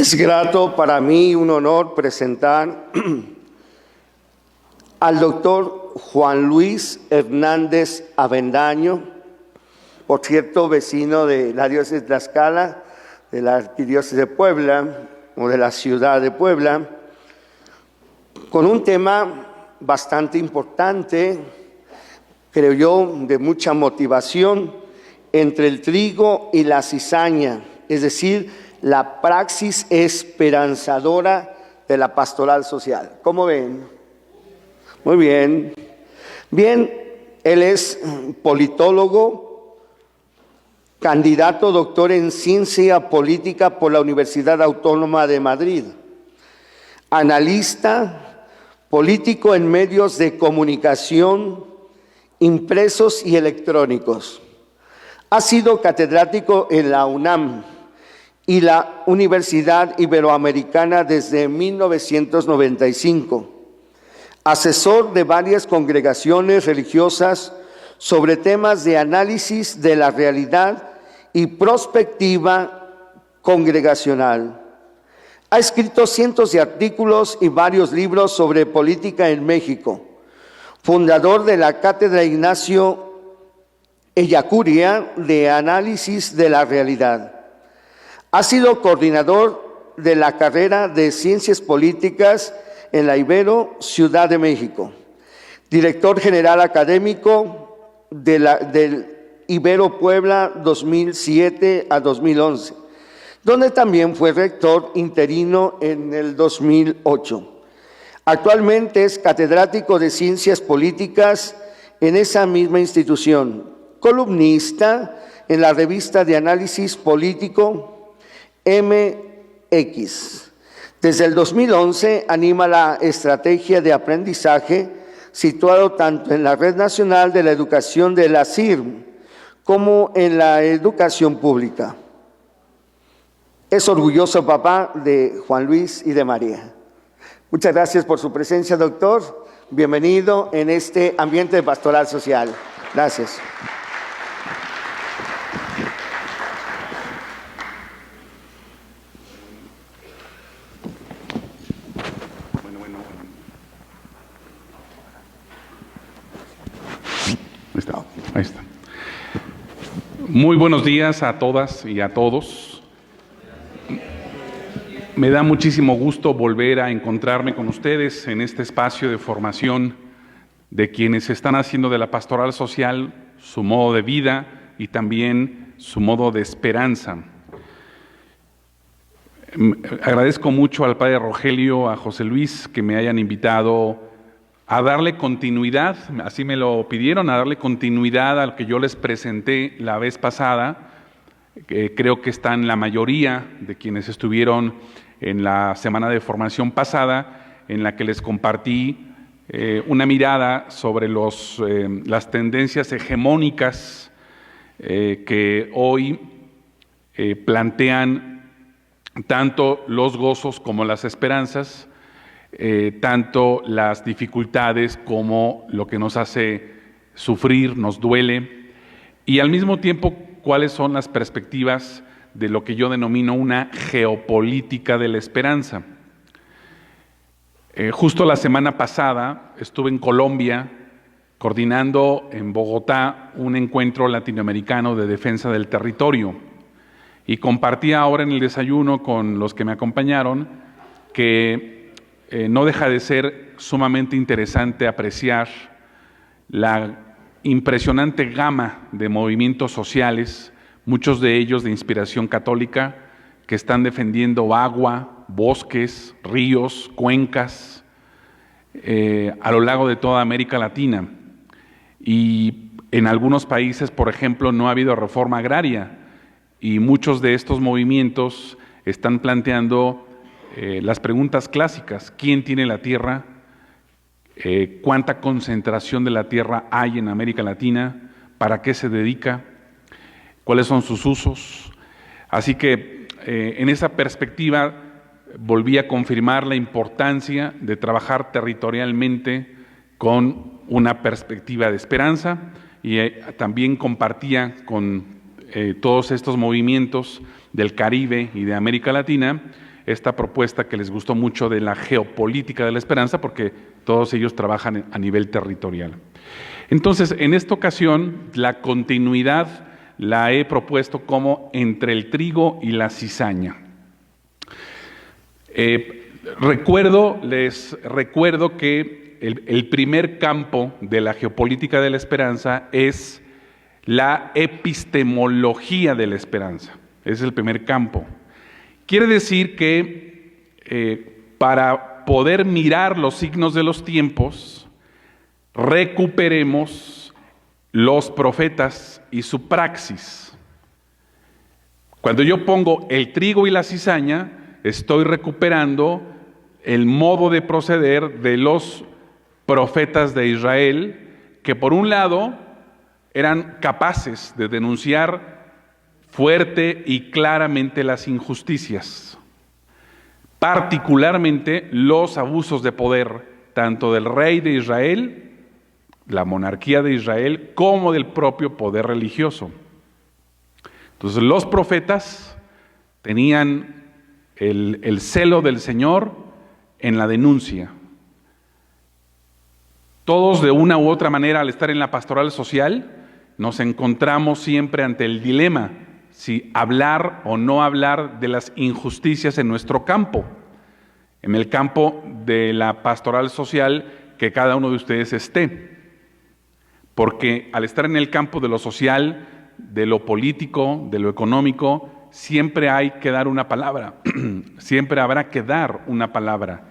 Es grato para mí, un honor presentar al doctor Juan Luis Hernández Avendaño, por cierto, vecino de la diócesis de Tlaxcala, de la arquidiócesis de Puebla o de la ciudad de Puebla, con un tema bastante importante, creo yo, de mucha motivación, entre el trigo y la cizaña, es decir, la praxis esperanzadora de la pastoral social. ¿Cómo ven? Muy bien. Bien, él es politólogo, candidato doctor en ciencia política por la Universidad Autónoma de Madrid, analista político en medios de comunicación impresos y electrónicos. Ha sido catedrático en la UNAM y la Universidad Iberoamericana desde 1995, asesor de varias congregaciones religiosas sobre temas de análisis de la realidad y prospectiva congregacional. Ha escrito cientos de artículos y varios libros sobre política en México, fundador de la Cátedra Ignacio Ellacuría de Análisis de la Realidad. Ha sido coordinador de la carrera de Ciencias Políticas en la Ibero, Ciudad de México, director general académico del Ibero Puebla 2007 a 2011, donde también fue rector interino en el 2008. Actualmente es catedrático de Ciencias Políticas en esa misma institución, columnista en la revista de análisis político MX. Desde el 2011 anima la estrategia de aprendizaje situado tanto en la Red Nacional de la Educación de la CIRM como en la educación pública. Es orgulloso papá de Juan Luis y de María. Muchas gracias por su presencia, doctor. Bienvenido en este ambiente de pastoral social. Gracias. Ahí está. Muy buenos días a todas y a todos. Me da muchísimo gusto volver a encontrarme con ustedes en este espacio de formación de quienes están haciendo de la pastoral social su modo de vida y también su modo de esperanza. Agradezco mucho al padre Rogelio, a José Luis, que me hayan invitado a darle continuidad, así me lo pidieron, a darle continuidad al que yo les presenté la vez pasada. Creo que están la mayoría de quienes estuvieron en la semana de formación pasada, en la que les compartí una mirada sobre las tendencias hegemónicas que hoy plantean tanto los gozos como las esperanzas, tanto las dificultades como lo que nos hace sufrir, nos duele, y al mismo tiempo cuáles son las perspectivas de lo que yo denomino una geopolítica de la esperanza. Justo la semana pasada estuve en Colombia coordinando en Bogotá un encuentro latinoamericano de defensa del territorio y compartía ahora en el desayuno con los que me acompañaron que no deja de ser sumamente interesante apreciar la impresionante gama de movimientos sociales, muchos de ellos de inspiración católica, que están defendiendo agua, bosques, ríos, cuencas, a lo largo de toda América Latina. Y en algunos países, por ejemplo, no ha habido reforma agraria, y muchos de estos movimientos están planteando las preguntas clásicas: ¿quién tiene la tierra? ¿Cuánta concentración de la tierra hay en América Latina? ¿Para qué se dedica? ¿Cuáles son sus usos? Así que en esa perspectiva volví a confirmar la importancia de trabajar territorialmente con una perspectiva de esperanza, y también compartía con todos estos movimientos del Caribe y de América Latina esta propuesta que les gustó mucho de la geopolítica de la esperanza, porque todos ellos trabajan a nivel territorial. Entonces, en esta ocasión, la continuidad la he propuesto como entre el trigo y la cizaña. Les recuerdo que el primer campo de la geopolítica de la esperanza es la epistemología de la esperanza. Ese es el primer campo. Quiere decir que para poder mirar los signos de los tiempos, recuperemos los profetas y su praxis. Cuando yo pongo el trigo y la cizaña, estoy recuperando el modo de proceder de los profetas de Israel, que por un lado eran capaces de denunciar fuerte y claramente las injusticias, particularmente los abusos de poder, tanto del rey de Israel, la monarquía de Israel, como del propio poder religioso. Entonces los profetas tenían el celo del Señor en la denuncia. Todos de una u otra manera, al estar en la pastoral social, nos encontramos siempre ante el dilema si hablar o no hablar de las injusticias en nuestro campo, en el campo de la pastoral social que cada uno de ustedes esté. Porque al estar en el campo de lo social, de lo político, de lo económico, siempre hay que dar una palabra, siempre habrá que dar una palabra.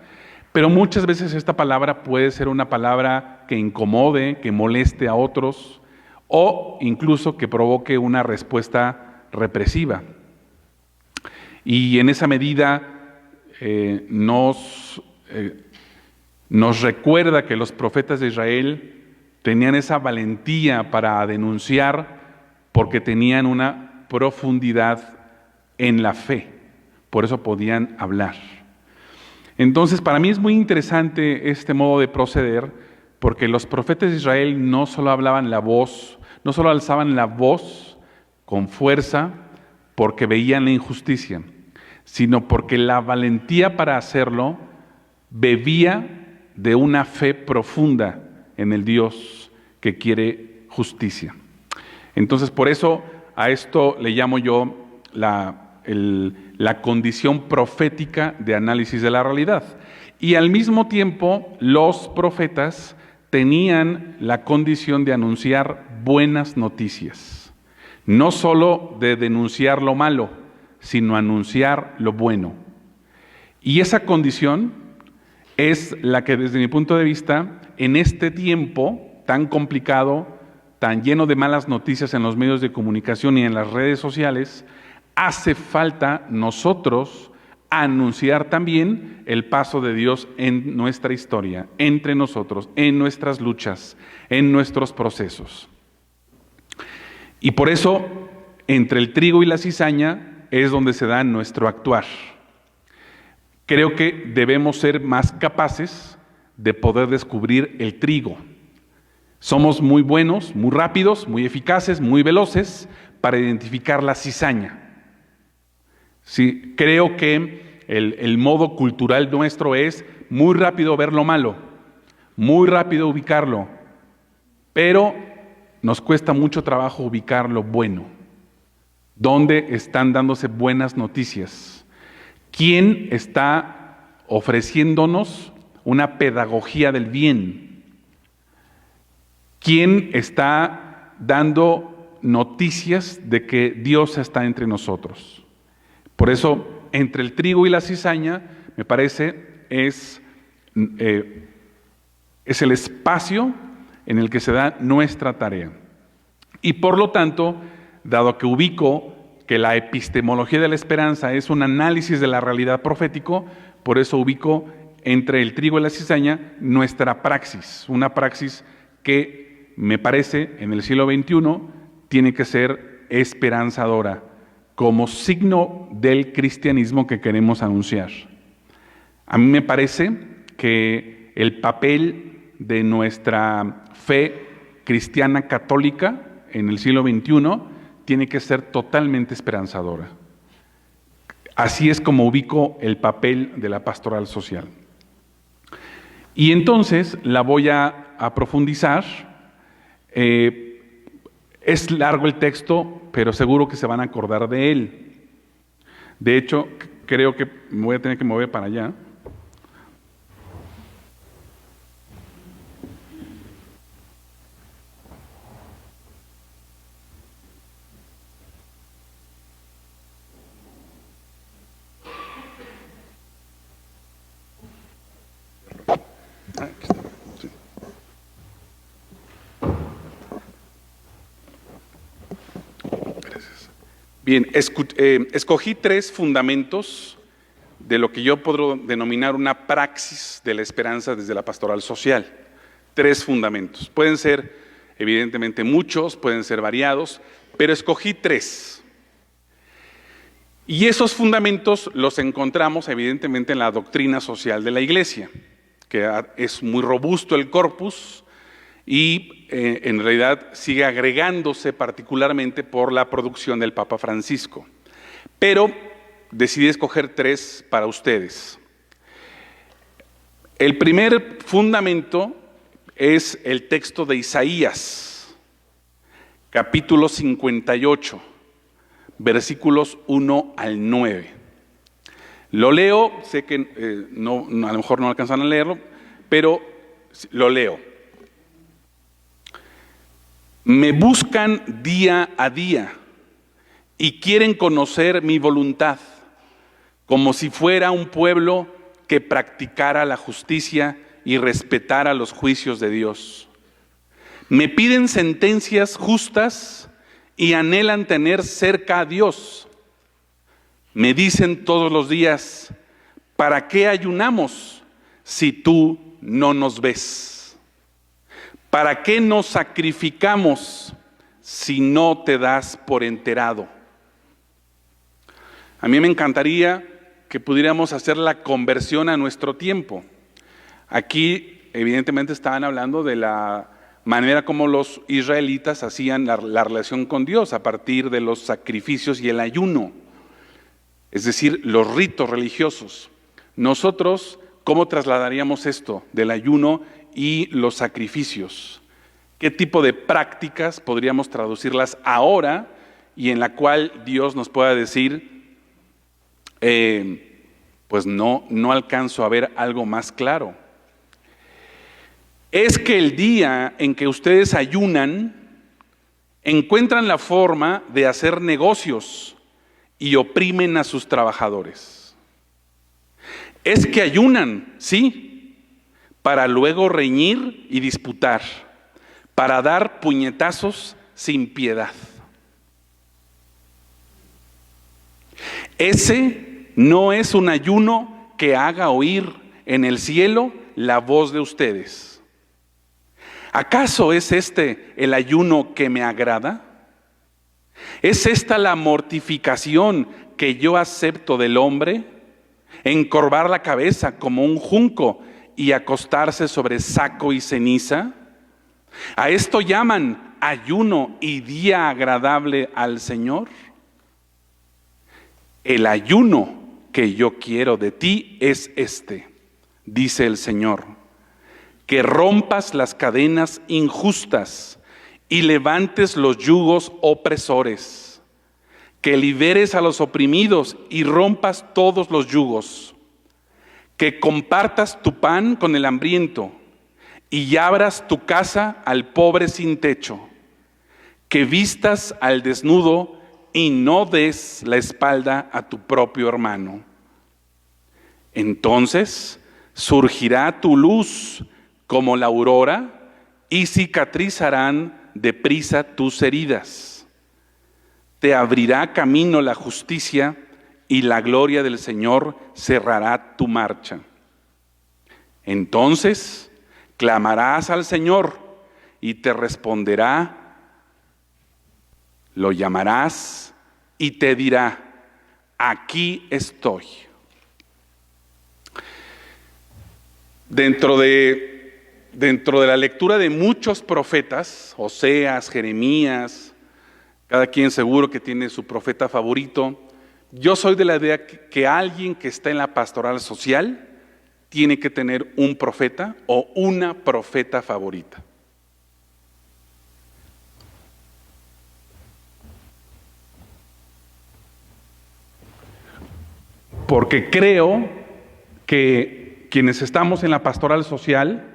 Pero muchas veces esta palabra puede ser una palabra que incomode, que moleste a otros, o incluso que provoque una respuesta represiva. Y en esa medida nos recuerda que los profetas de Israel tenían esa valentía para denunciar porque tenían una profundidad en la fe, por eso podían hablar. Entonces, para mí es muy interesante este modo de proceder, porque los profetas de Israel no solo hablaban la voz, no solo alzaban la voz con fuerza porque veían la injusticia, sino porque la valentía para hacerlo bebía de una fe profunda en el Dios que quiere justicia. Entonces, por eso a esto le llamo yo la condición profética de análisis de la realidad. Y al mismo tiempo, los profetas tenían la condición de anunciar buenas noticias. No solo de denunciar lo malo, sino anunciar lo bueno. Y esa condición es la que, desde mi punto de vista, en este tiempo tan complicado, tan lleno de malas noticias en los medios de comunicación y en las redes sociales, hace falta nosotros anunciar también el paso de Dios en nuestra historia, entre nosotros, en nuestras luchas, en nuestros procesos. Y por eso, entre el trigo y la cizaña es donde se da nuestro actuar. Creo que debemos ser más capaces de poder descubrir el trigo. Somos muy buenos, muy rápidos, muy eficaces, muy veloces para identificar la cizaña. Sí, creo que el modo cultural nuestro es muy rápido ver lo malo, muy rápido ubicarlo, pero nos cuesta mucho trabajo ubicar lo bueno. ¿Dónde están dándose buenas noticias? ¿Quién está ofreciéndonos una pedagogía del bien? ¿Quién está dando noticias de que Dios está entre nosotros? Por eso, entre el trigo y la cizaña, me parece, es el espacio en el que se da nuestra tarea. Y por lo tanto, dado que ubico que la epistemología de la esperanza es un análisis de la realidad profético, por eso ubico entre el trigo y la cizaña nuestra praxis, una praxis que me parece en el siglo XXI tiene que ser esperanzadora como signo del cristianismo que queremos anunciar. A mí me parece que el papel de nuestra fe cristiana católica en el siglo XXI tiene que ser totalmente esperanzadora. Así es como ubico el papel de la pastoral social. Y entonces la voy a profundizar. Es largo el texto, pero seguro que se van a acordar de él. De hecho, creo que me voy a tener que mover para allá. Bien, escogí 3 fundamentos de lo que yo puedo denominar una praxis de la esperanza desde la pastoral social. 3 fundamentos. Pueden ser, evidentemente, muchos, pueden ser variados, pero escogí 3. Y esos fundamentos los encontramos, evidentemente, en la doctrina social de la Iglesia, que es muy robusto el corpus y en realidad sigue agregándose particularmente por la producción del Papa Francisco. Pero decidí escoger 3 para ustedes. El primer fundamento es el texto de Isaías, capítulo 58, versículos 1 al 9. Lo leo, sé que a lo mejor no alcanzan a leerlo, pero lo leo. Me buscan día a día y quieren conocer mi voluntad, como si fuera un pueblo que practicara la justicia y respetara los juicios de Dios. Me piden sentencias justas y anhelan tener cerca a Dios. Me dicen todos los días, ¿para qué ayunamos si tú no nos ves? ¿Para qué nos sacrificamos si no te das por enterado? A mí me encantaría que pudiéramos hacer la conversión a nuestro tiempo. Aquí, evidentemente, estaban hablando de la manera como los israelitas hacían la relación con Dios a partir de los sacrificios y el ayuno, es decir, los ritos religiosos. Nosotros, ¿cómo trasladaríamos esto del ayuno y los sacrificios? ¿Qué tipo de prácticas podríamos traducirlas ahora y en la cual Dios nos pueda decir, pues no alcanzo a ver algo más claro? Es que el día en que ustedes ayunan, encuentran la forma de hacer negocios y oprimen a sus trabajadores. Es que ayunan, sí, para luego reñir y disputar, para dar puñetazos sin piedad. Ese no es un ayuno que haga oír en el cielo la voz de ustedes. ¿Acaso es este el ayuno que me agrada? ¿Es esta la mortificación que yo acepto del hombre? ¿Encorvar la cabeza como un junco y acostarse sobre saco y ceniza? ¿A esto llaman ayuno y día agradable al Señor? El ayuno que yo quiero de ti es este, dice el Señor, que rompas las cadenas injustas y levantes los yugos opresores, que liberes a los oprimidos y rompas todos los yugos, que compartas tu pan con el hambriento y abras tu casa al pobre sin techo, que vistas al desnudo y no des la espalda a tu propio hermano. Entonces surgirá tu luz como la aurora y cicatrizarán deprisa tus heridas. Te abrirá camino la justicia y la gloria del Señor cerrará tu marcha. Entonces clamarás al Señor y te responderá. Lo llamarás y te dirá, aquí estoy. Dentro de la lectura de muchos profetas, Oseas, Jeremías, cada quien seguro que tiene su profeta favorito, Yo soy de la idea que alguien que está en la pastoral social tiene que tener un profeta o una profeta favorita. Porque creo que quienes estamos en la pastoral social,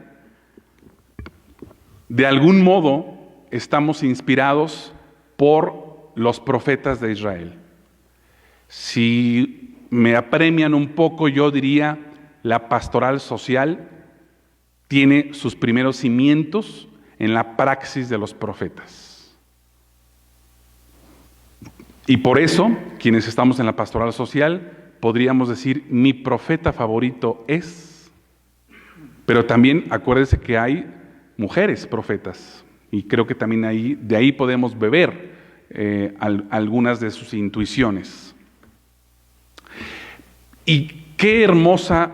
de algún modo estamos inspirados por los profetas de Israel. Si me apremian un poco, yo diría, la pastoral social tiene sus primeros cimientos en la praxis de los profetas. Y por eso, quienes estamos en la pastoral social, podríamos decir, mi profeta favorito es, pero también acuérdense que hay mujeres profetas, y creo que también de ahí podemos beber algunas de sus intuiciones. Y qué hermosa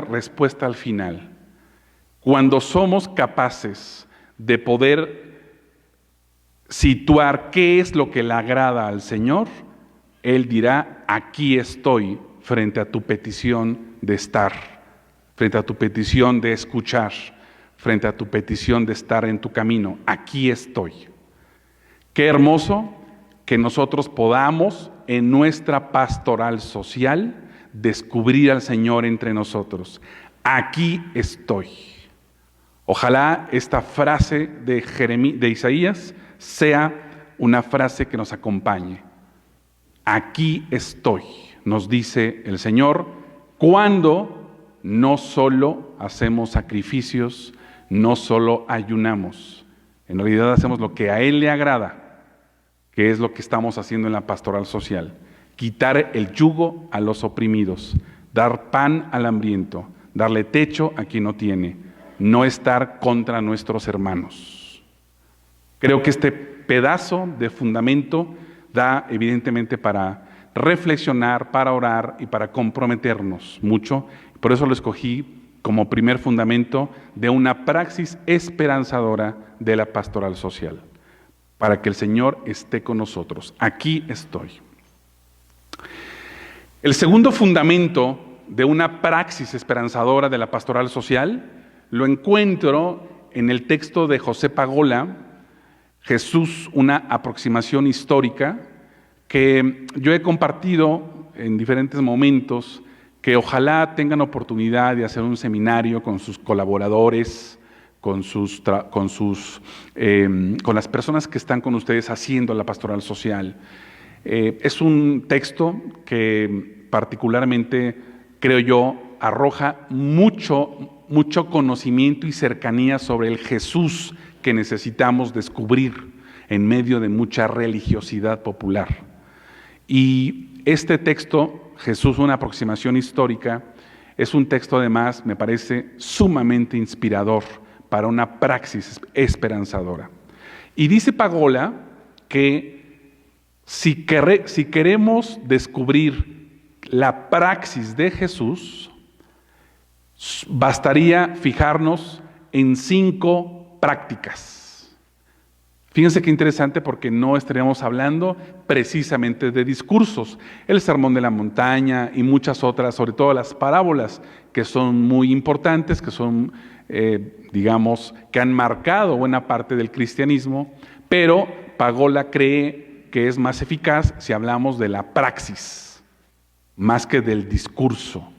respuesta al final. Cuando somos capaces de poder situar qué es lo que le agrada al Señor, Él dirá, aquí estoy frente a tu petición de estar, frente a tu petición de escuchar, frente a tu petición de estar en tu camino. Aquí estoy. Qué hermoso que nosotros podamos en nuestra pastoral social descubrir al Señor entre nosotros. Aquí estoy. Ojalá esta frase de Isaías sea una frase que nos acompañe. Aquí estoy, nos dice el Señor, cuando no solo hacemos sacrificios, no solo ayunamos, en realidad hacemos lo que a Él le agrada, que es lo que estamos haciendo en la pastoral social. Quitar el yugo a los oprimidos, dar pan al hambriento, darle techo a quien no tiene, no estar contra nuestros hermanos. Creo que este pedazo de fundamento da evidentemente para reflexionar, para orar y para comprometernos mucho. Por eso lo escogí como primer fundamento de una praxis esperanzadora de la pastoral social, para que el Señor esté con nosotros. Aquí estoy. El segundo fundamento de una praxis esperanzadora de la pastoral social lo encuentro en el texto de José Pagola, Jesús, una aproximación histórica, que yo he compartido en diferentes momentos, que ojalá tengan oportunidad de hacer un seminario con sus colaboradores, con las personas que están con ustedes haciendo la pastoral social. Es un texto que particularmente, creo yo, arroja mucho conocimiento y cercanía sobre el Jesús que necesitamos descubrir en medio de mucha religiosidad popular. Y este texto, Jesús, una aproximación histórica, es un texto además, me parece, sumamente inspirador para una praxis esperanzadora. Y dice Pagola que si queremos descubrir la praxis de Jesús, bastaría fijarnos en 5 prácticas. Fíjense qué interesante, porque no estaríamos hablando precisamente de discursos. El Sermón de la Montaña y muchas otras, sobre todo las parábolas, que son muy importantes, que son, que han marcado buena parte del cristianismo, pero Pagola cree que es más eficaz si hablamos de la praxis, más que del discurso,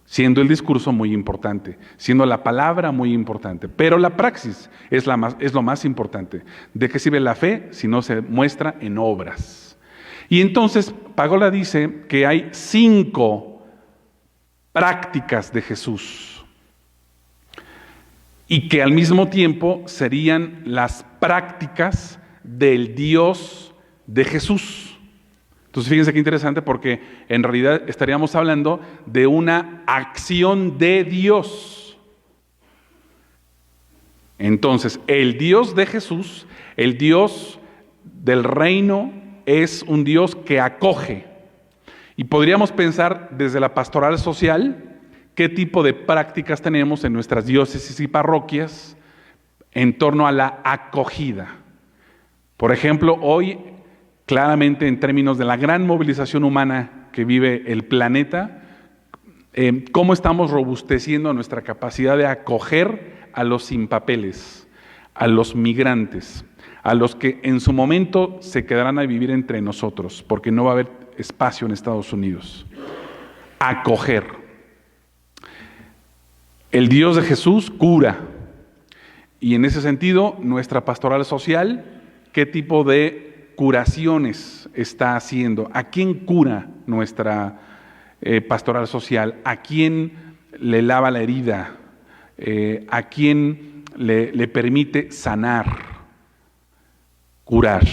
siendo el discurso muy importante, siendo la palabra muy importante, pero la praxis es lo más importante. ¿De qué sirve la fe si no se muestra en obras? Y entonces Pagola dice que hay 5 prácticas de Jesús y que al mismo tiempo serían las prácticas del Dios de Jesús. Entonces fíjense qué interesante, porque en realidad estaríamos hablando de una acción de Dios. Entonces, el Dios de Jesús, el Dios del reino, es un Dios que acoge. Y podríamos pensar desde la pastoral social qué tipo de prácticas tenemos en nuestras diócesis y parroquias en torno a la acogida. Por ejemplo, hoy claramente en términos de la gran movilización humana que vive el planeta, cómo estamos robusteciendo nuestra capacidad de acoger a los sin papeles, a los migrantes, a los que en su momento se quedarán a vivir entre nosotros, porque no va a haber espacio en Estados Unidos. Acoger. El Dios de Jesús cura. Y en ese sentido, nuestra pastoral social, ¿qué tipo de curaciones está haciendo? ¿A quién cura nuestra pastoral social? ¿A quién le lava la herida? ¿A quién le permite sanar? Curar.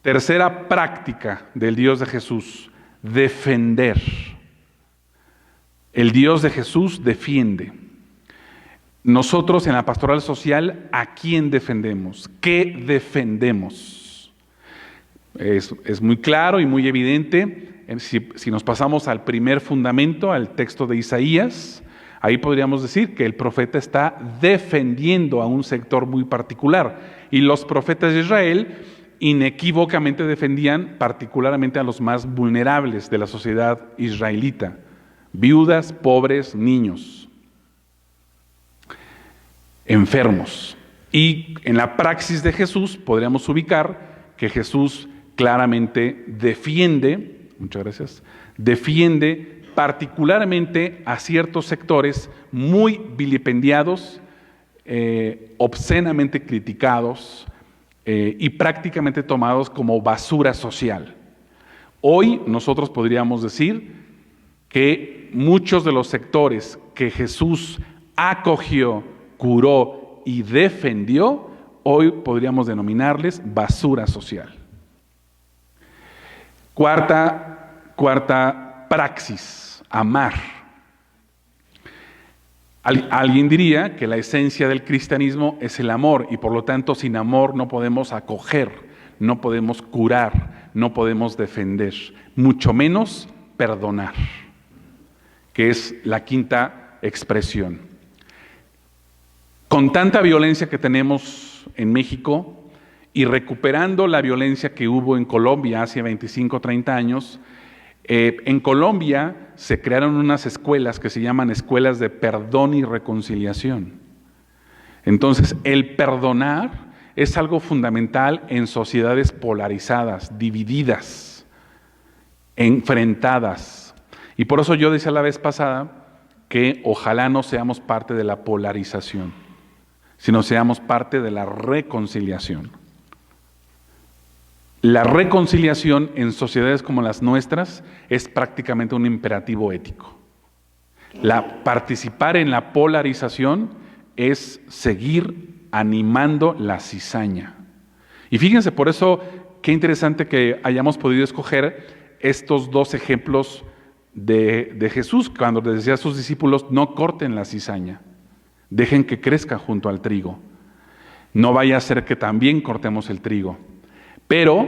Tercera práctica del Dios de Jesús, defender. El Dios de Jesús defiende. Nosotros en la pastoral social, ¿a quién defendemos? ¿Qué defendemos? Es muy claro y muy evidente. Si nos pasamos al primer fundamento, al texto de Isaías, ahí podríamos decir que el profeta está defendiendo a un sector muy particular. Y los profetas de Israel inequívocamente defendían particularmente a los más vulnerables de la sociedad israelita: viudas, pobres, niños, enfermos. Y en la praxis de Jesús podríamos ubicar que Jesús claramente defiende, muchas gracias, defiende particularmente a ciertos sectores muy vilipendiados, obscenamente criticados y prácticamente tomados como basura social. Hoy nosotros podríamos decir que muchos de los sectores que Jesús acogió, curó y defendió, hoy podríamos denominarles basura social. Cuarta praxis, amar. Alguien diría que la esencia del cristianismo es el amor y por lo tanto sin amor no podemos acoger, no podemos curar, no podemos defender, mucho menos perdonar, que es la quinta expresión. Con tanta violencia que tenemos en México y recuperando la violencia que hubo en Colombia hace 25 o 30 años, en Colombia se crearon unas escuelas que se llaman escuelas de perdón y reconciliación. Entonces, el perdonar es algo fundamental en sociedades polarizadas, divididas, enfrentadas. Y por eso yo decía la vez pasada que ojalá no seamos parte de la polarización, sino seamos parte de la reconciliación. La reconciliación en sociedades como las nuestras es prácticamente un imperativo ético. Participar en la polarización es seguir animando la cizaña. Y fíjense, por eso, qué interesante que hayamos podido escoger estos dos ejemplos de Jesús, cuando les decía a sus discípulos: no corten la cizaña, dejen que crezca junto al trigo. No vaya a ser que también cortemos el trigo. Pero,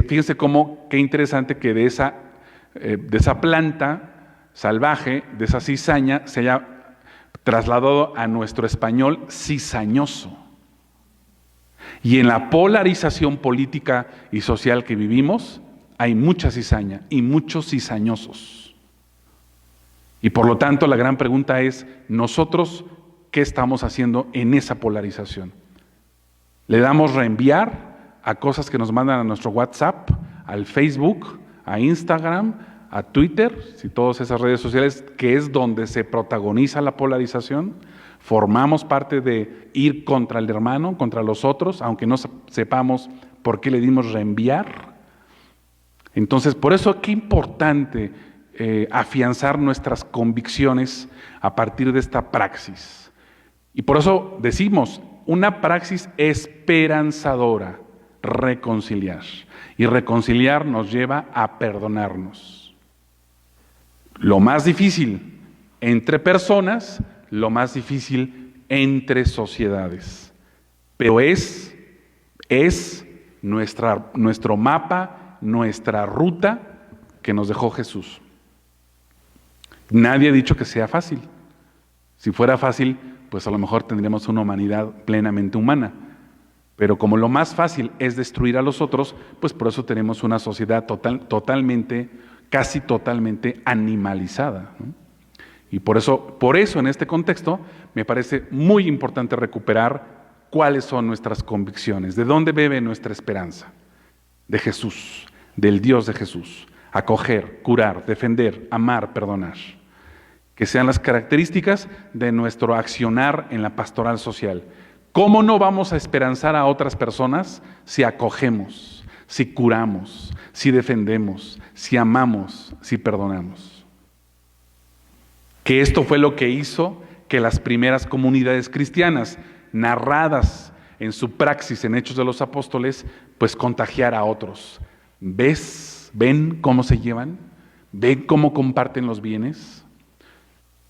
fíjense qué interesante que de esa planta salvaje, de esa cizaña, se haya trasladado a nuestro español cizañoso. Y en la polarización política y social que vivimos, hay mucha cizaña y muchos cizañosos. Y por lo tanto, la gran pregunta es: nosotros, ¿qué estamos haciendo en esa polarización? ¿Le damos reenviar a cosas que nos mandan a nuestro WhatsApp, al Facebook, a Instagram, a Twitter, si todas esas redes sociales, que es donde se protagoniza la polarización? Formamos parte de ir contra el hermano, contra los otros, aunque no sepamos por qué le dimos reenviar. Entonces, por eso qué importante afianzar nuestras convicciones a partir de esta praxis. Y por eso decimos, una praxis esperanzadora, reconciliar. Y reconciliar nos lleva a perdonarnos. Lo más difícil entre personas, lo más difícil entre sociedades. Pero es nuestro mapa, nuestra ruta que nos dejó Jesús. Nadie ha dicho que sea fácil. Si fuera fácil, pues a lo mejor tendríamos una humanidad plenamente humana. Pero como lo más fácil es destruir a los otros, pues por eso tenemos una sociedad casi totalmente animalizada, ¿no? Y por eso en este contexto me parece muy importante recuperar cuáles son nuestras convicciones, de dónde bebe nuestra esperanza. De Jesús, del Dios de Jesús. Acoger, curar, defender, amar, perdonar. Que sean las características de nuestro accionar en la pastoral social. ¿Cómo no vamos a esperanzar a otras personas si acogemos, si curamos, si defendemos, si amamos, si perdonamos? Que esto fue lo que hizo que las primeras comunidades cristianas, narradas en su praxis en Hechos de los Apóstoles, pues contagiara a otros. ¿Ven cómo se llevan? ¿Ven cómo comparten los bienes?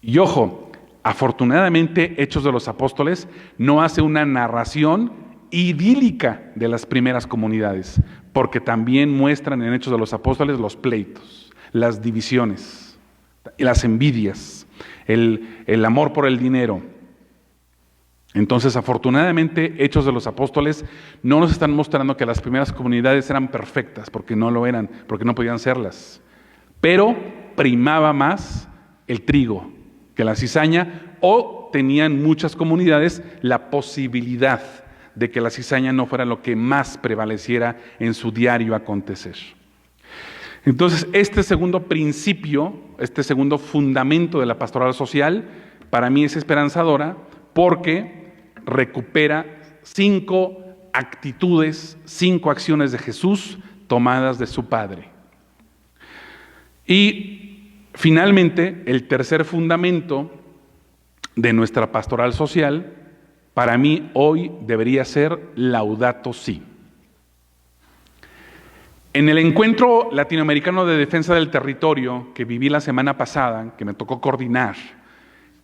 Y ojo, afortunadamente Hechos de los Apóstoles no hace una narración idílica de las primeras comunidades, porque también muestran en Hechos de los Apóstoles los pleitos, las divisiones, las envidias, el amor por el dinero. Entonces, afortunadamente, Hechos de los Apóstoles no nos están mostrando que las primeras comunidades eran perfectas, porque no lo eran, porque no podían serlas. Pero primaba más el trigo que la cizaña, o tenían muchas comunidades la posibilidad de que la cizaña no fuera lo que más prevaleciera en su diario acontecer. Entonces, este segundo principio, este segundo fundamento de la pastoral social, para mí es esperanzadora porque recupera 5 actitudes, 5 acciones de Jesús tomadas de su Padre. Y finalmente, el tercer fundamento de nuestra pastoral social, para mí hoy debería ser Laudato Si. En el encuentro latinoamericano de defensa del territorio que viví la semana pasada, que me tocó coordinar,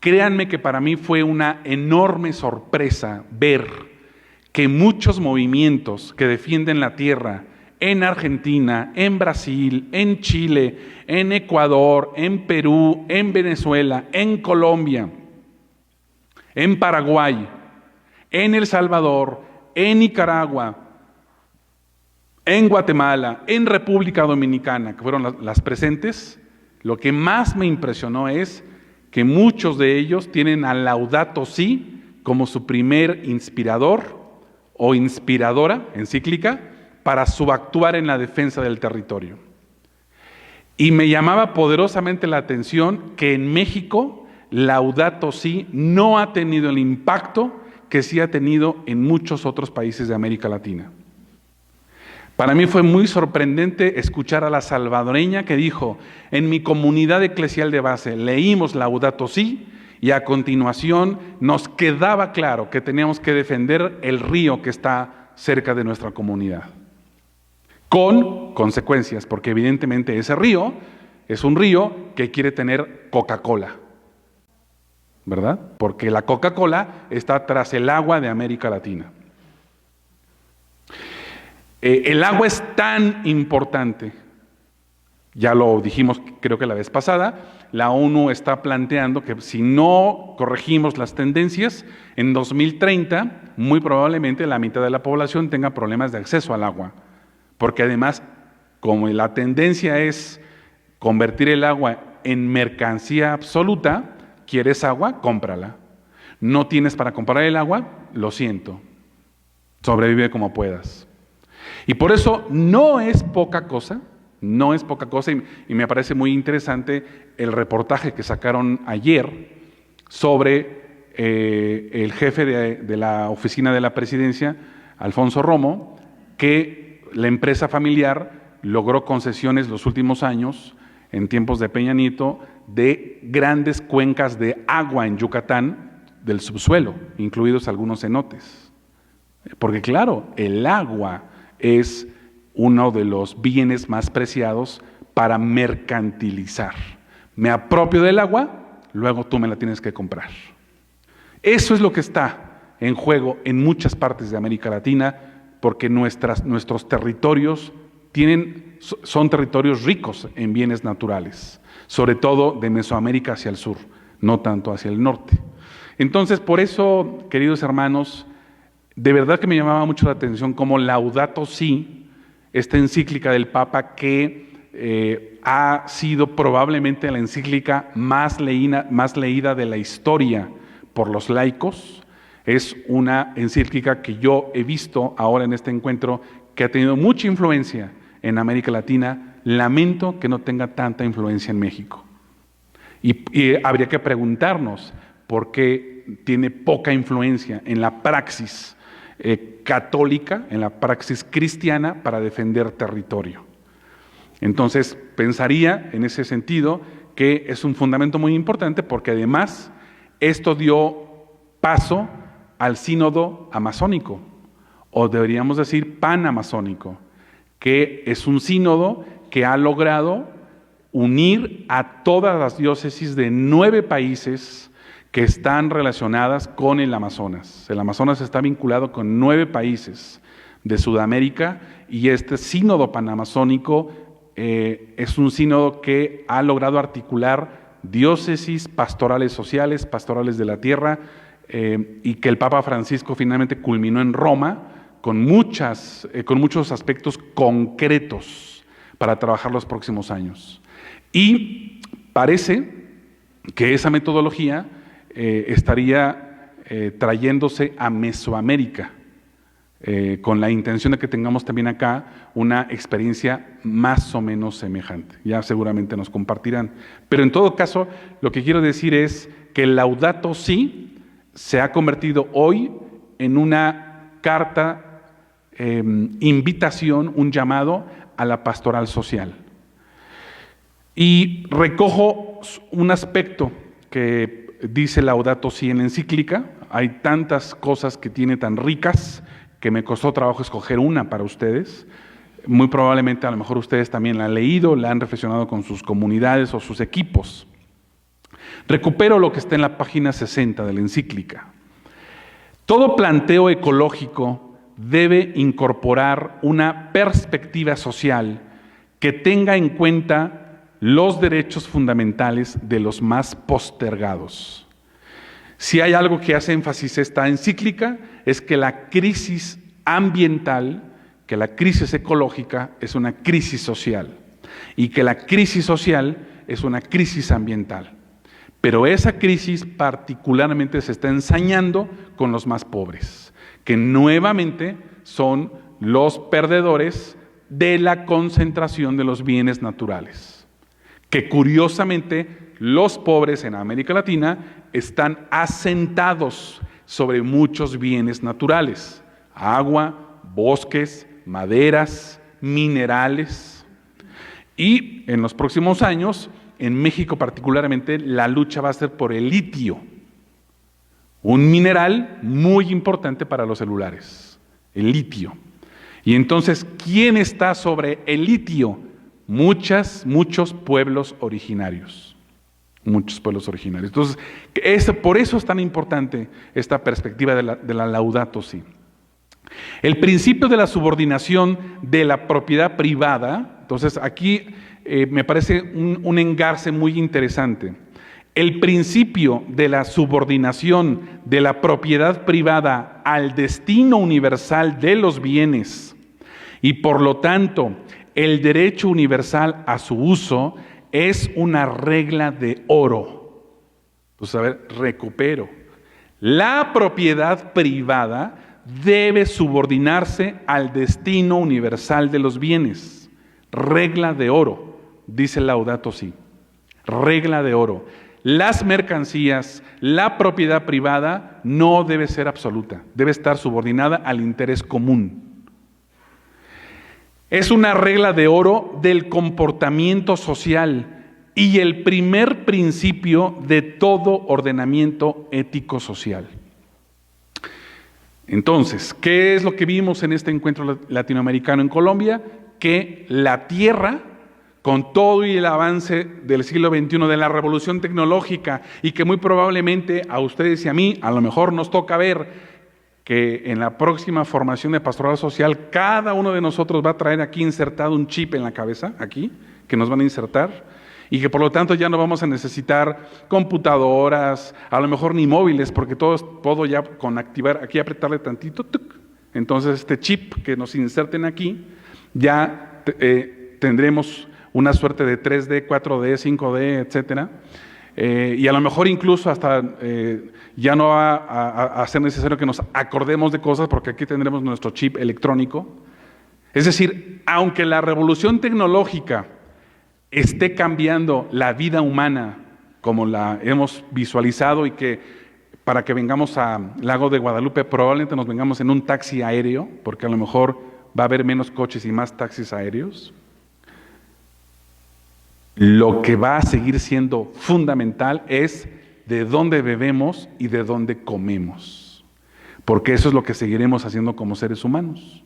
créanme que para mí fue una enorme sorpresa ver que muchos movimientos que defienden la tierra en Argentina, en Brasil, en Chile, en Ecuador, en Perú, en Venezuela, en Colombia, en Paraguay, en El Salvador, en Nicaragua, en Guatemala, en República Dominicana, que fueron las presentes, lo que más me impresionó es que muchos de ellos tienen a Laudato Si como su primer inspirador o inspiradora encíclica para subactuar en la defensa del territorio. Y me llamaba poderosamente la atención que en México Laudato Si no ha tenido el impacto que sí ha tenido en muchos otros países de América Latina. Para mí fue muy sorprendente escuchar a la salvadoreña que dijo: en mi comunidad eclesial de base leímos Laudato Si y a continuación nos quedaba claro que teníamos que defender el río que está cerca de nuestra comunidad. Con consecuencias, porque evidentemente ese río es un río que quiere tener Coca-Cola, ¿verdad? Porque la Coca-Cola está tras el agua de América Latina. El agua es tan importante, ya lo dijimos creo que la vez pasada, la ONU está planteando que si no corregimos las tendencias, en 2030 muy probablemente la mitad de la población tenga problemas de acceso al agua, porque además, como la tendencia es convertir el agua en mercancía absoluta, ¿quieres agua? Cómprala. ¿No tienes para comprar el agua? Lo siento, sobrevive como puedas. Y por eso no es poca cosa, y me parece muy interesante el reportaje que sacaron ayer sobre el jefe de la oficina de la presidencia, Alfonso Romo, que la empresa familiar logró concesiones los últimos años, en tiempos de Peña Nieto, de grandes cuencas de agua en Yucatán del subsuelo, incluidos algunos cenotes. Porque claro, el agua es uno de los bienes más preciados para mercantilizar. Me apropio del agua, luego tú me la tienes que comprar. Eso es lo que está en juego en muchas partes de América Latina, porque nuestros territorios son territorios ricos en bienes naturales, sobre todo de Mesoamérica hacia el sur, no tanto hacia el norte. Entonces, por eso, queridos hermanos, de verdad que me llamaba mucho la atención como Laudato Si, esta encíclica del Papa que ha sido probablemente la encíclica más leída de la historia por los laicos. Es una encíclica que yo he visto ahora en este encuentro que ha tenido mucha influencia en América Latina. Lamento que no tenga tanta influencia en México. Y habría que preguntarnos por qué tiene poca influencia en la praxis católica, en la praxis cristiana para defender territorio. Entonces, pensaría en ese sentido que es un fundamento muy importante porque además esto dio paso al sínodo amazónico, o deberíamos decir panamazónico, que es un sínodo que ha logrado unir a todas las diócesis de 9 países que están relacionadas con el Amazonas. El Amazonas está vinculado con 9 países de Sudamérica y este sínodo panamazónico es un sínodo que ha logrado articular diócesis, pastorales sociales, pastorales de la tierra, y que el Papa Francisco finalmente culminó en Roma con muchos aspectos concretos para trabajar los próximos años. Y parece que esa metodología estaría trayéndose a Mesoamérica, con la intención de que tengamos también acá una experiencia más o menos semejante. Ya seguramente nos compartirán. Pero en todo caso, lo que quiero decir es que el Laudato Si se ha convertido hoy en una carta, invitación, un llamado a la pastoral social. Y recojo un aspecto que dice Laudato Si en la encíclica. Hay tantas cosas que tiene tan ricas que me costó trabajo escoger una para ustedes. Muy probablemente a lo mejor ustedes también la han leído, la han reflexionado con sus comunidades o sus equipos. Recupero lo que está en la página 60 de la encíclica. Todo planteo ecológico debe incorporar una perspectiva social que tenga en cuenta los derechos fundamentales de los más postergados. Si hay algo que hace énfasis esta encíclica es que la crisis ambiental, que la crisis ecológica es una crisis social y que la crisis social es una crisis ambiental. Pero esa crisis particularmente se está ensañando con los más pobres, que nuevamente son los perdedores de la concentración de los bienes naturales, que curiosamente los pobres en América Latina están asentados sobre muchos bienes naturales: agua, bosques, maderas, minerales. Y en los próximos años, en México particularmente, la lucha va a ser por el litio, un mineral muy importante para los celulares, el litio. Y entonces, ¿quién está sobre el litio? Muchos pueblos originarios. Muchos pueblos originarios. Entonces, por eso es tan importante esta perspectiva de la Laudato Si. El principio de la subordinación de la propiedad privada, entonces aquí me parece un engarce muy interesante. El principio de la subordinación de la propiedad privada al destino universal de los bienes y por lo tanto el derecho universal a su uso es una regla de oro. Entonces, a ver, recupero. La propiedad privada debe subordinarse al destino universal de los bienes. Regla de oro, dice Laudato Si. Regla de oro. Las mercancías, la propiedad privada no debe ser absoluta, debe estar subordinada al interés común. Es una regla de oro del comportamiento social y el primer principio de todo ordenamiento ético-social. Entonces, ¿qué es lo que vimos en este encuentro latinoamericano en Colombia? Que la tierra, con todo y el avance del siglo XXI, de la revolución tecnológica, y que muy probablemente a ustedes y a mí, a lo mejor nos toca ver que en la próxima formación de pastoral social, cada uno de nosotros va a traer aquí insertado un chip en la cabeza, aquí, que nos van a insertar, y que por lo tanto ya no vamos a necesitar computadoras, a lo mejor ni móviles, porque todo ya con activar, aquí apretarle tantito, ¡tuc! Entonces este chip que nos inserten aquí, ya tendremos una suerte de 3D, 4D, 5D, etcétera, y a lo mejor incluso hasta ya no va a ser necesario que nos acordemos de cosas, porque aquí tendremos nuestro chip electrónico. Es decir, aunque la revolución tecnológica esté cambiando la vida humana como la hemos visualizado, y que para que vengamos a Lago de Guadalupe probablemente nos vengamos en un taxi aéreo, porque a lo mejor va a haber menos coches y más taxis aéreos, lo que va a seguir siendo fundamental es de dónde bebemos y de dónde comemos, porque eso es lo que seguiremos haciendo como seres humanos.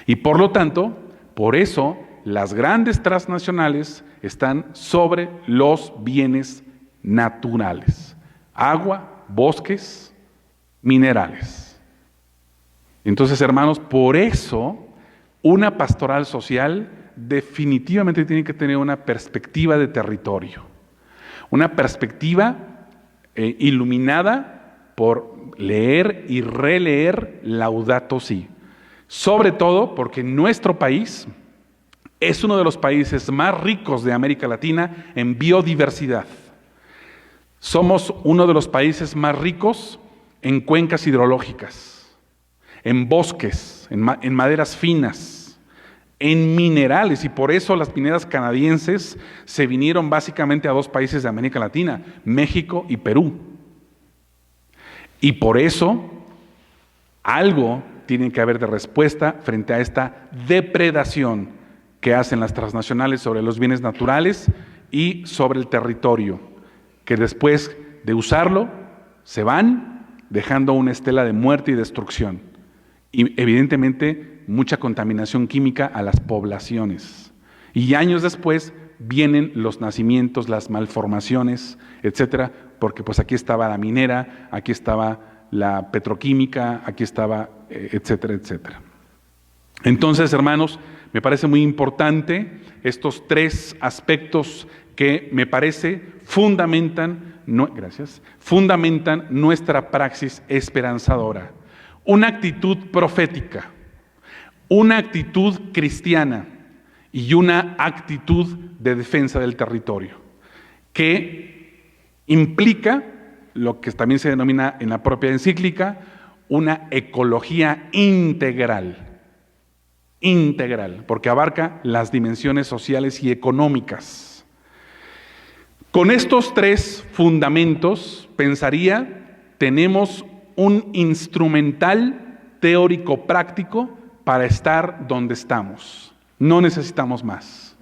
Y por lo tanto, por eso las grandes transnacionales están sobre los bienes naturales: agua, bosques, minerales. Entonces, hermanos, por eso una pastoral social definitivamente tiene que tener una perspectiva de territorio, una perspectiva iluminada por leer y releer Laudato Si, sobre todo porque nuestro país es uno de los países más ricos de América Latina en biodiversidad. Somos uno de los países más ricos en cuencas hidrológicas, en bosques, en maderas finas, en minerales, y por eso las mineras canadienses se vinieron básicamente a dos países de América Latina, México y Perú. Y por eso algo tiene que haber de respuesta frente a esta depredación que hacen las transnacionales sobre los bienes naturales y sobre el territorio, que después de usarlo se van dejando una estela de muerte y destrucción, y evidentemente mucha contaminación química a las poblaciones. Y años después vienen los nacimientos, las malformaciones, etcétera, porque pues aquí estaba la minera, aquí estaba la petroquímica, aquí estaba, etcétera, etcétera. Entonces, hermanos, me parece muy importante estos tres aspectos que me parece fundamentan nuestra praxis esperanzadora. Una actitud profética, una actitud cristiana y una actitud de defensa del territorio, que implica lo que también se denomina en la propia encíclica una ecología integral, porque abarca las dimensiones sociales y económicas. Con estos tres fundamentos, pensaría, tenemos un instrumental teórico práctico para estar donde estamos. No necesitamos más.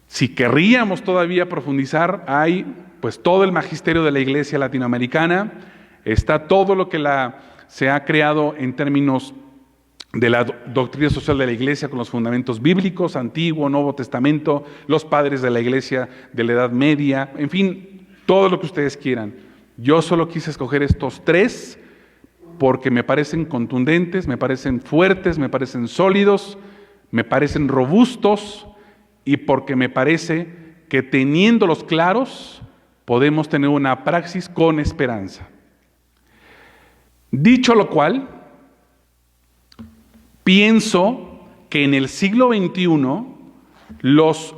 Si querríamos todavía profundizar, hay pues todo el magisterio de la Iglesia latinoamericana, está todo lo que se ha creado en términos de la doctrina social de la Iglesia con los fundamentos bíblicos, Antiguo, Nuevo Testamento, los padres de la Iglesia de la Edad Media, en fin, todo lo que ustedes quieran. Yo solo quise escoger estos tres porque me parecen contundentes, me parecen fuertes, me parecen sólidos, me parecen robustos, y porque me parece que teniéndolos claros podemos tener una praxis con esperanza. Dicho lo cual, pienso que en el siglo XXI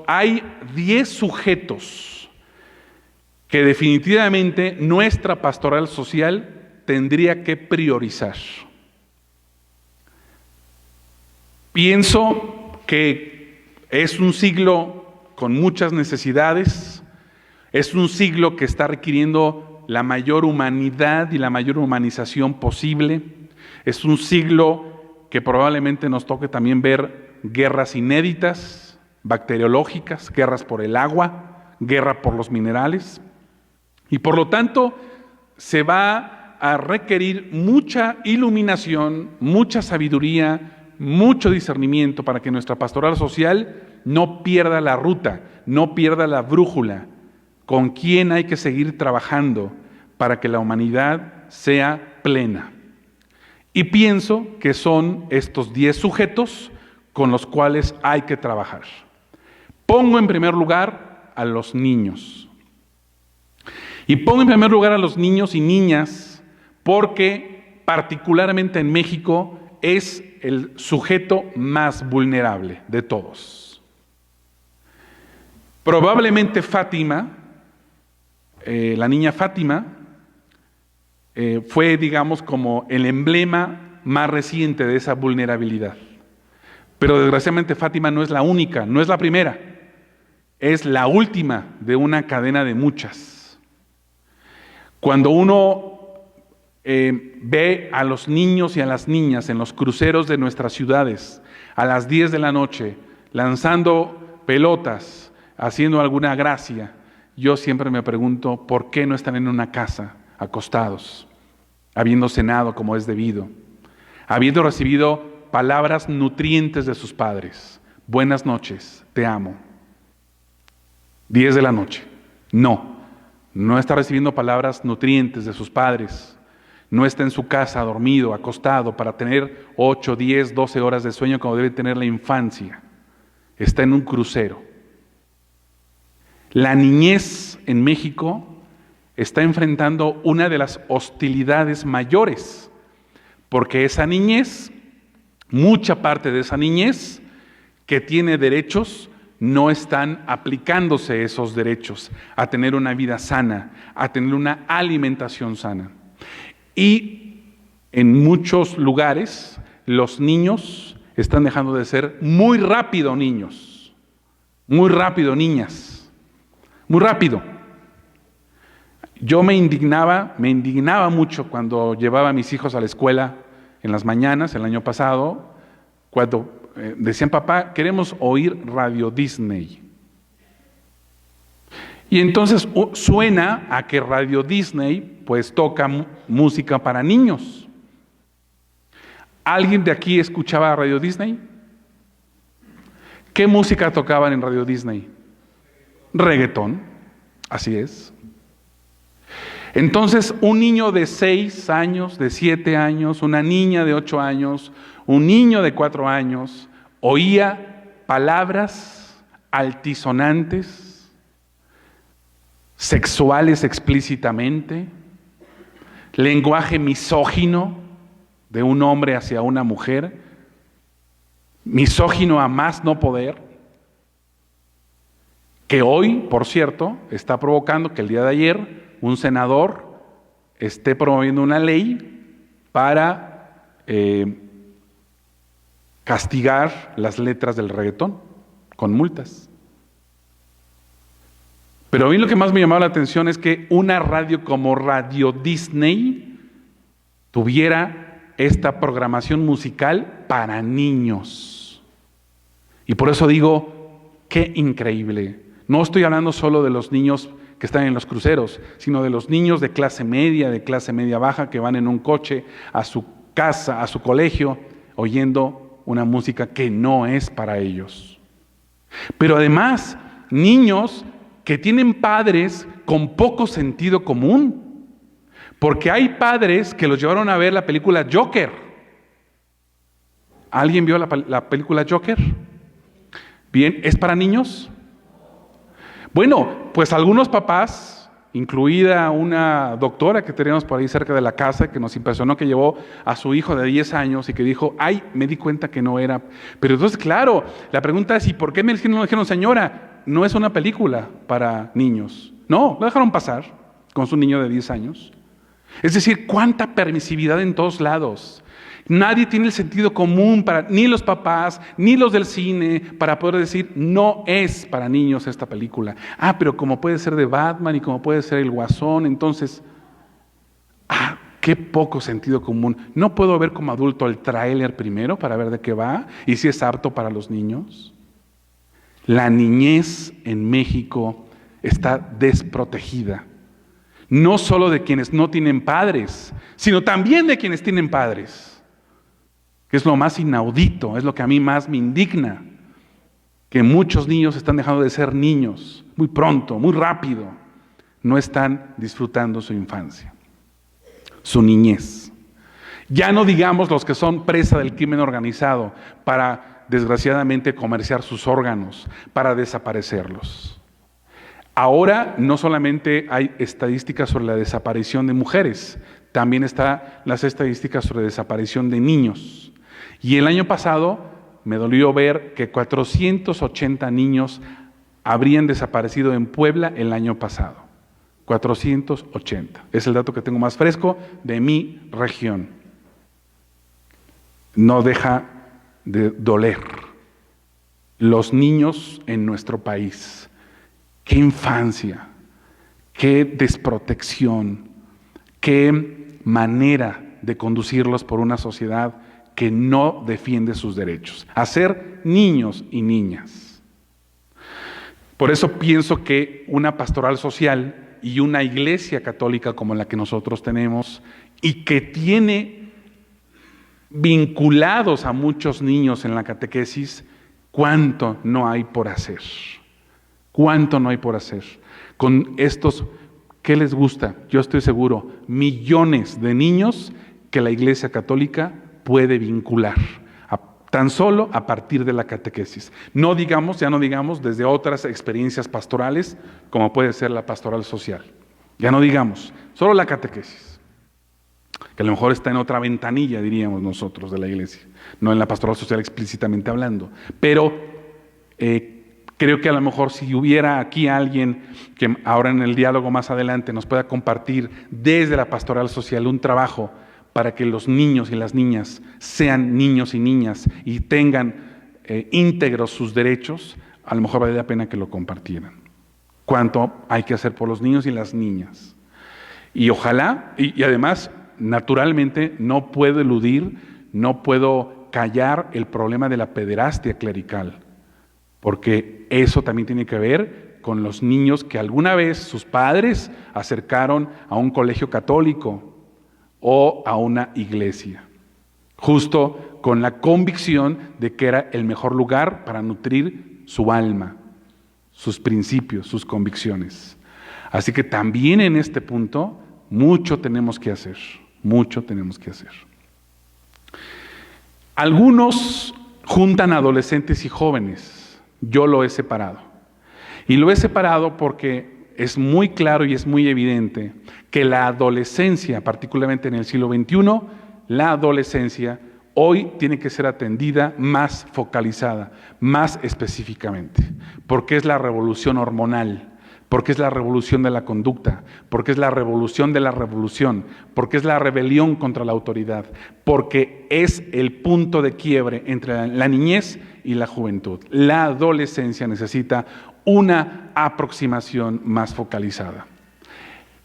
hay 10 sujetos que definitivamente nuestra pastoral social tendría que priorizar. Pienso que es un siglo con muchas necesidades, es un siglo que está requiriendo la mayor humanidad y la mayor humanización posible, es un siglo que probablemente nos toque también ver guerras inéditas, bacteriológicas, guerras por el agua, guerra por los minerales, y por lo tanto se va a requerir mucha iluminación, mucha sabiduría, mucho discernimiento para que nuestra pastoral social no pierda la ruta, no pierda la brújula, con quién hay que seguir trabajando para que la humanidad sea plena. Y pienso que son estos 10 sujetos con los cuales hay que trabajar. Pongo en primer lugar a los niños. Y pongo en primer lugar a los niños y niñas porque particularmente en México es el sujeto más vulnerable de todos. Probablemente Fátima, la niña Fátima, fue, digamos, como el emblema más reciente de esa vulnerabilidad. Pero desgraciadamente Fátima no es la única, no es la primera, es la última de una cadena de muchas. Cuando uno ve a los niños y a las niñas en los cruceros de nuestras ciudades a las 10 de la noche, lanzando pelotas, haciendo alguna gracia, yo siempre me pregunto, ¿por qué no están en una casa, acostados, habiendo cenado como es debido, habiendo recibido palabras nutrientes de sus padres? Buenas noches, te amo. 10 de la noche. No está recibiendo palabras nutrientes de sus padres. No está en su casa dormido, acostado, para tener 8, 10, 12 horas de sueño como debe tener la infancia. Está en un crucero. La niñez en México está enfrentando una de las hostilidades mayores, porque esa niñez, mucha parte de esa niñez que tiene derechos, no están aplicándose esos derechos a tener una vida sana, a tener una alimentación sana. Y en muchos lugares los niños están dejando de ser muy rápido niños, muy rápido niñas, muy rápido. Yo me indignaba mucho cuando llevaba a mis hijos a la escuela en las mañanas, el año pasado, cuando decían, papá, queremos oír Radio Disney. Y entonces suena a que Radio Disney pues toca música para niños. ¿Alguien de aquí escuchaba Radio Disney? ¿Qué música tocaban en Radio Disney? Reggaetón, así es. Entonces, un niño de 6 años, de 7 años, una niña de 8 años, un niño de 4 años, oía palabras altisonantes, sexuales explícitamente, lenguaje misógino de un hombre hacia una mujer, misógino a más no poder, que hoy, por cierto, está provocando que el día de ayer un senador esté promoviendo una ley para castigar las letras del reggaetón con multas. Pero a mí lo que más me llamaba la atención es que una radio como Radio Disney tuviera esta programación musical para niños. Y por eso digo, qué increíble. No estoy hablando solo de los niños que están en los cruceros, sino de los niños de clase media baja, que van en un coche a su casa, a su colegio, oyendo una música que no es para ellos. Pero además, niños que tienen padres con poco sentido común, porque hay padres que los llevaron a ver la película Joker. ¿Alguien vio la película Joker? Bien, ¿es para niños? Bueno, pues algunos papás, incluida una doctora que teníamos por ahí cerca de la casa, que nos impresionó, que llevó a su hijo de 10 años y que dijo, ay, me di cuenta que no era. Pero entonces, claro, la pregunta es, ¿y por qué no dijeron, señora, no es una película para niños? No, lo dejaron pasar con su niño de 10 años. Es decir, cuánta permisividad en todos lados. Nadie tiene el sentido común, ni los papás, ni los del cine, para poder decir, no es para niños esta película. Pero como puede ser de Batman y como puede ser el Guasón, entonces, qué poco sentido común. ¿No puedo ver como adulto el tráiler primero para ver de qué va y si es apto para los niños? La niñez en México está desprotegida. No solo de quienes no tienen padres, sino también de quienes tienen padres. Que es lo más inaudito, es lo que a mí más me indigna, que muchos niños están dejando de ser niños muy pronto, muy rápido, no están disfrutando su infancia, su niñez. Ya no digamos los que son presa del crimen organizado para, desgraciadamente, comerciar sus órganos, para desaparecerlos. Ahora no solamente hay estadísticas sobre la desaparición de mujeres, también están las estadísticas sobre desaparición de niños. Y el año pasado me dolió ver que 480 niños habrían desaparecido en Puebla el año pasado. 480. Es el dato que tengo más fresco de mi región. No deja de doler. Los niños en nuestro país. Qué infancia, qué desprotección, qué manera de conducirlos por una sociedad que no defiende sus derechos, a ser niños y niñas. Por eso pienso que una pastoral social y una iglesia católica como la que nosotros tenemos y que tiene vinculados a muchos niños en la catequesis, ¿cuánto no hay por hacer? ¿Cuánto no hay por hacer? Con estos, ¿qué les gusta? Yo estoy seguro, millones de niños que la Iglesia Católica puede vincular, tan solo a partir de la catequesis. No digamos, ya no digamos, desde otras experiencias pastorales, como puede ser la pastoral social. Ya no digamos, solo la catequesis, que a lo mejor está en otra ventanilla, diríamos nosotros, de la Iglesia, no en la pastoral social explícitamente hablando, pero creo que a lo mejor si hubiera aquí alguien que ahora en el diálogo más adelante nos pueda compartir desde la pastoral social un trabajo para que los niños y las niñas sean niños y niñas y tengan íntegros sus derechos, a lo mejor vale la pena que lo compartieran. ¿Cuánto hay que hacer por los niños y las niñas? Y ojalá, y además, naturalmente, no puedo eludir, no puedo callar el problema de la pederastia clerical, porque eso también tiene que ver con los niños que alguna vez sus padres acercaron a un colegio católico o a una iglesia, justo con la convicción de que era el mejor lugar para nutrir su alma, sus principios, sus convicciones. Así que también en este punto mucho tenemos que hacer, mucho tenemos que hacer. Algunos juntan adolescentes y jóvenes, yo lo he separado. Y lo he separado porque es muy claro y es muy evidente que la adolescencia, particularmente en el siglo XXI, la adolescencia hoy tiene que ser atendida más focalizada, más específicamente, porque es la revolución hormonal, porque es la revolución de la conducta, porque es la revolución de la revolución, porque es la rebelión contra la autoridad, porque es el punto de quiebre entre la niñez y la juventud. La adolescencia necesita una aproximación más focalizada.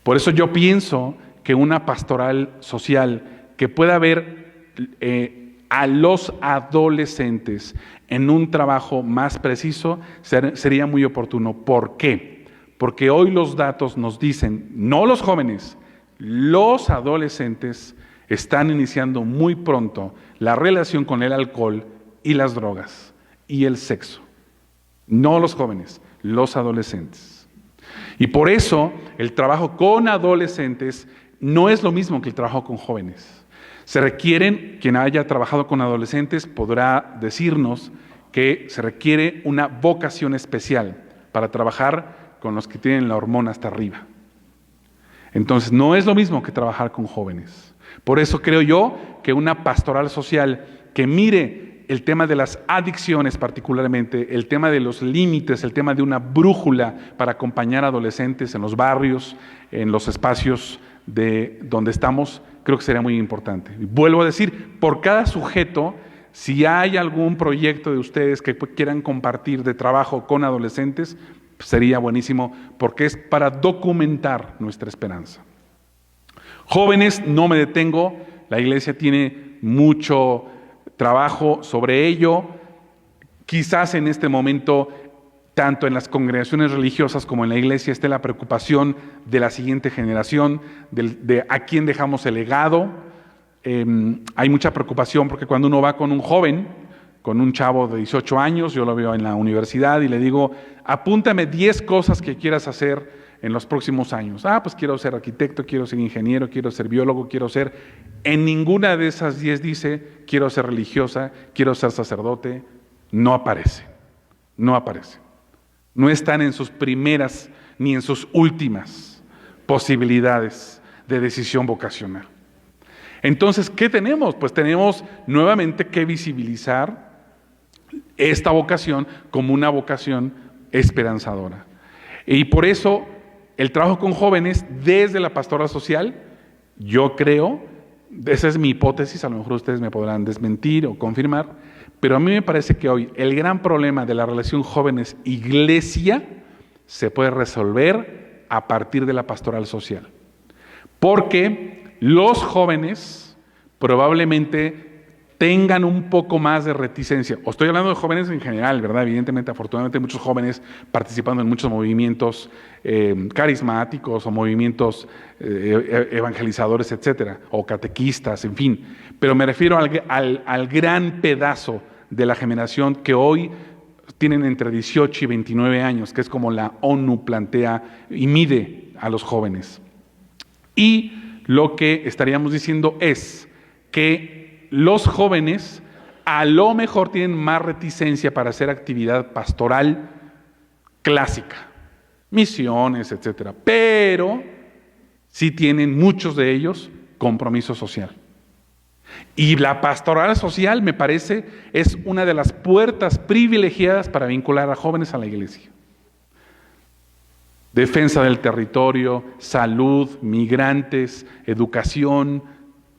Por eso yo pienso que una pastoral social que pueda ver a los adolescentes en un trabajo más preciso sería muy oportuno. ¿Por qué? Porque hoy los datos nos dicen, no los jóvenes, los adolescentes están iniciando muy pronto la relación con el alcohol y las drogas y el sexo. No los jóvenes, los adolescentes. Y por eso el trabajo con adolescentes no es lo mismo que el trabajo con jóvenes. Se requieren, quien haya trabajado con adolescentes podrá decirnos que se requiere una vocación especial para trabajar con los que tienen la hormona hasta arriba. Entonces no es lo mismo que trabajar con jóvenes. Por eso creo yo que una pastoral social que mire el tema de las adicciones particularmente, el tema de los límites, el tema de una brújula para acompañar a adolescentes en los barrios, en los espacios donde estamos, creo que sería muy importante. Y vuelvo a decir, por cada sujeto, si hay algún proyecto de ustedes que quieran compartir de trabajo con adolescentes, sería buenísimo porque es para documentar nuestra esperanza. Jóvenes, no me detengo, la iglesia tiene mucho trabajo sobre ello. Quizás en este momento, tanto en las congregaciones religiosas como en la iglesia, esté la preocupación de la siguiente generación, de a quién dejamos el legado. Hay mucha preocupación porque cuando uno va con un joven, con un chavo de 18 años, yo lo veo en la universidad y le digo, apúntame 10 cosas que quieras hacer en los próximos años. Pues quiero ser arquitecto, quiero ser ingeniero, quiero ser biólogo, quiero ser... En ninguna de esas 10 dice, quiero ser religiosa, quiero ser sacerdote. No aparece, no aparece. No están en sus primeras ni en sus últimas posibilidades de decisión vocacional. Entonces, ¿qué tenemos? Pues tenemos nuevamente que visibilizar esta vocación como una vocación esperanzadora. Y por eso el trabajo con jóvenes desde la pastoral social, yo creo, esa es mi hipótesis, a lo mejor ustedes me podrán desmentir o confirmar, pero a mí me parece que hoy el gran problema de la relación jóvenes-iglesia se puede resolver a partir de la pastoral social. Porque los jóvenes probablemente tengan un poco más de reticencia. O estoy hablando de jóvenes en general, ¿verdad? Evidentemente, afortunadamente, muchos jóvenes participando en muchos movimientos carismáticos o movimientos evangelizadores, etcétera, o catequistas, en fin. Pero me refiero al gran pedazo de la generación que hoy tienen entre 18 y 29 años, que es como la ONU plantea y mide a los jóvenes. Y lo que estaríamos diciendo es que los jóvenes a lo mejor tienen más reticencia para hacer actividad pastoral clásica, misiones, etcétera, pero sí tienen muchos de ellos compromiso social. Y la pastoral social, me parece, es una de las puertas privilegiadas para vincular a jóvenes a la iglesia. Defensa del territorio, salud, migrantes, educación,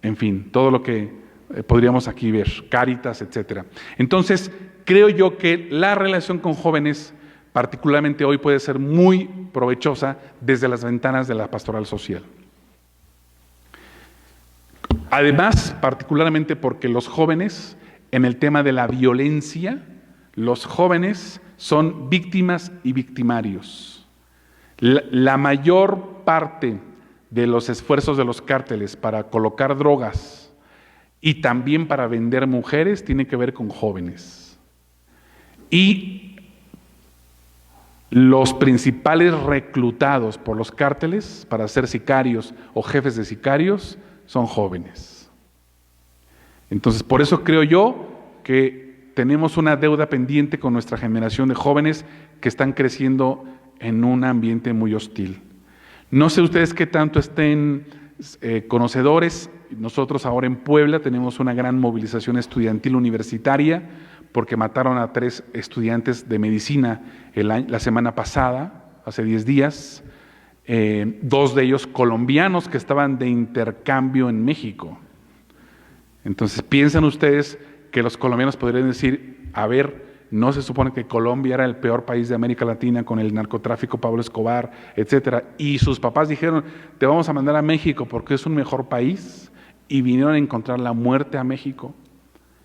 en fin, todo lo que podríamos aquí ver, Cáritas, etcétera. Entonces, creo yo que la relación con jóvenes, particularmente hoy, puede ser muy provechosa desde las ventanas de la pastoral social. Además, particularmente porque los jóvenes, en el tema de la violencia, los jóvenes son víctimas y victimarios. La mayor parte de los esfuerzos de los cárteles para colocar drogas y también para vender mujeres tiene que ver con jóvenes. Y los principales reclutados por los cárteles para ser sicarios o jefes de sicarios son jóvenes. Entonces, por eso creo yo que tenemos una deuda pendiente con nuestra generación de jóvenes que están creciendo en un ambiente muy hostil. No sé ustedes qué tanto estén conocedores. Nosotros ahora en Puebla tenemos una gran movilización estudiantil universitaria porque mataron a 3 estudiantes de medicina la semana pasada, hace 10 días, 2 de ellos colombianos que estaban de intercambio en México. Entonces, piensan ustedes que los colombianos podrían decir, a ver, ¿no se supone que Colombia era el peor país de América Latina con el narcotráfico, Pablo Escobar, etcétera? Y sus papás dijeron, te vamos a mandar a México porque es un mejor país, y vinieron a encontrar la muerte a México.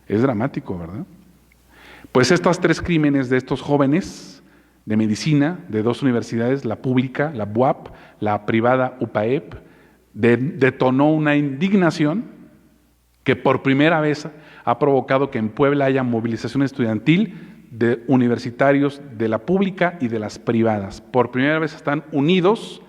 Es dramático, ¿verdad? Pues estos 3 crímenes de estos jóvenes de medicina, de 2 universidades, la pública, la BUAP, la privada UPAEP, detonó una indignación que por primera vez ha provocado que en Puebla haya movilización estudiantil de universitarios de la pública y de las privadas. Por primera vez están unidos,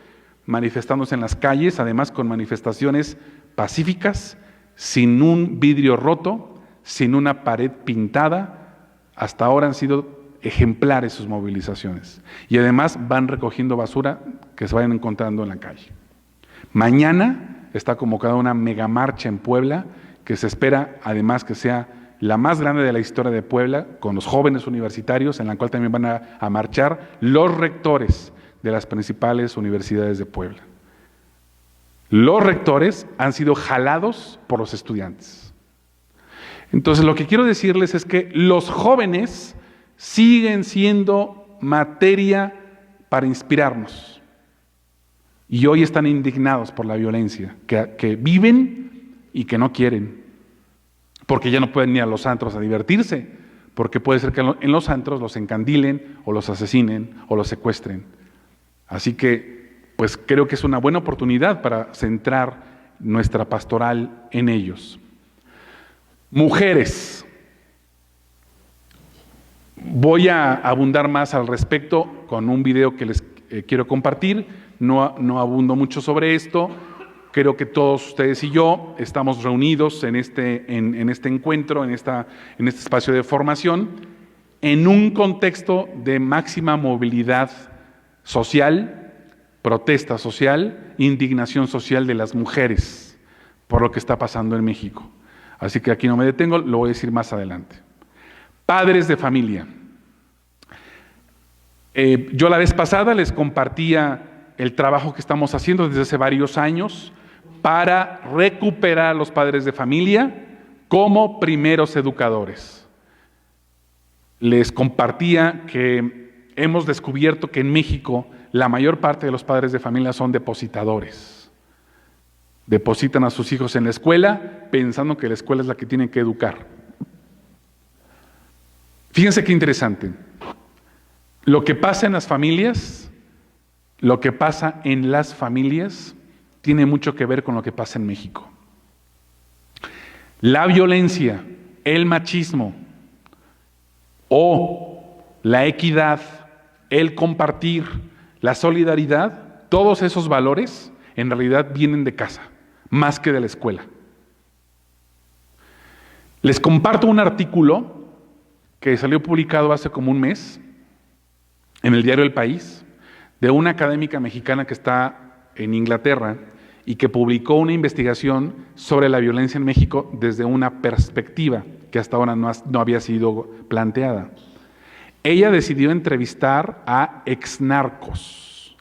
manifestándose en las calles, además con manifestaciones pacíficas, sin un vidrio roto, sin una pared pintada. Hasta ahora han sido ejemplares sus movilizaciones. Y además van recogiendo basura que se vayan encontrando en la calle. Mañana está convocada una megamarcha en Puebla, que se espera además que sea la más grande de la historia de Puebla, con los jóvenes universitarios, en la cual también van a marchar los rectores de las principales universidades de Puebla. Los rectores han sido jalados por los estudiantes. Entonces, lo que quiero decirles es que los jóvenes siguen siendo materia para inspirarnos. Y hoy están indignados por la violencia que viven y que no quieren, porque ya no pueden ir a los antros a divertirse, porque puede ser que en los antros los encandilen o los asesinen o los secuestren. Así que, pues creo que es una buena oportunidad para centrar nuestra pastoral en ellos. Mujeres. Voy a abundar más al respecto con un video que les quiero compartir. No abundo mucho sobre esto. Creo que todos ustedes y yo estamos reunidos en este encuentro, en este espacio de formación, en un contexto de máxima movilidad social protesta social, indignación social de las mujeres por lo que está pasando en México. Así que aquí no me detengo, lo voy a decir más adelante. Padres de familia. Yo la vez pasada les compartía el trabajo que estamos haciendo desde hace varios años para recuperar a los padres de familia como primeros educadores. Les compartía que hemos descubierto que en México la mayor parte de los padres de familia son depositadores. Depositan a sus hijos en la escuela pensando que la escuela es la que tienen que educar. Fíjense qué interesante. Lo que pasa en las familias, tiene mucho que ver con lo que pasa en México. La violencia, el machismo o la equidad, el compartir, la solidaridad, todos esos valores en realidad vienen de casa, más que de la escuela. Les comparto un artículo que salió publicado hace como un mes en el diario El País, de una académica mexicana que está en Inglaterra y que publicó una investigación sobre la violencia en México desde una perspectiva que hasta ahora no había sido planteada. Ella decidió entrevistar a exnarcos,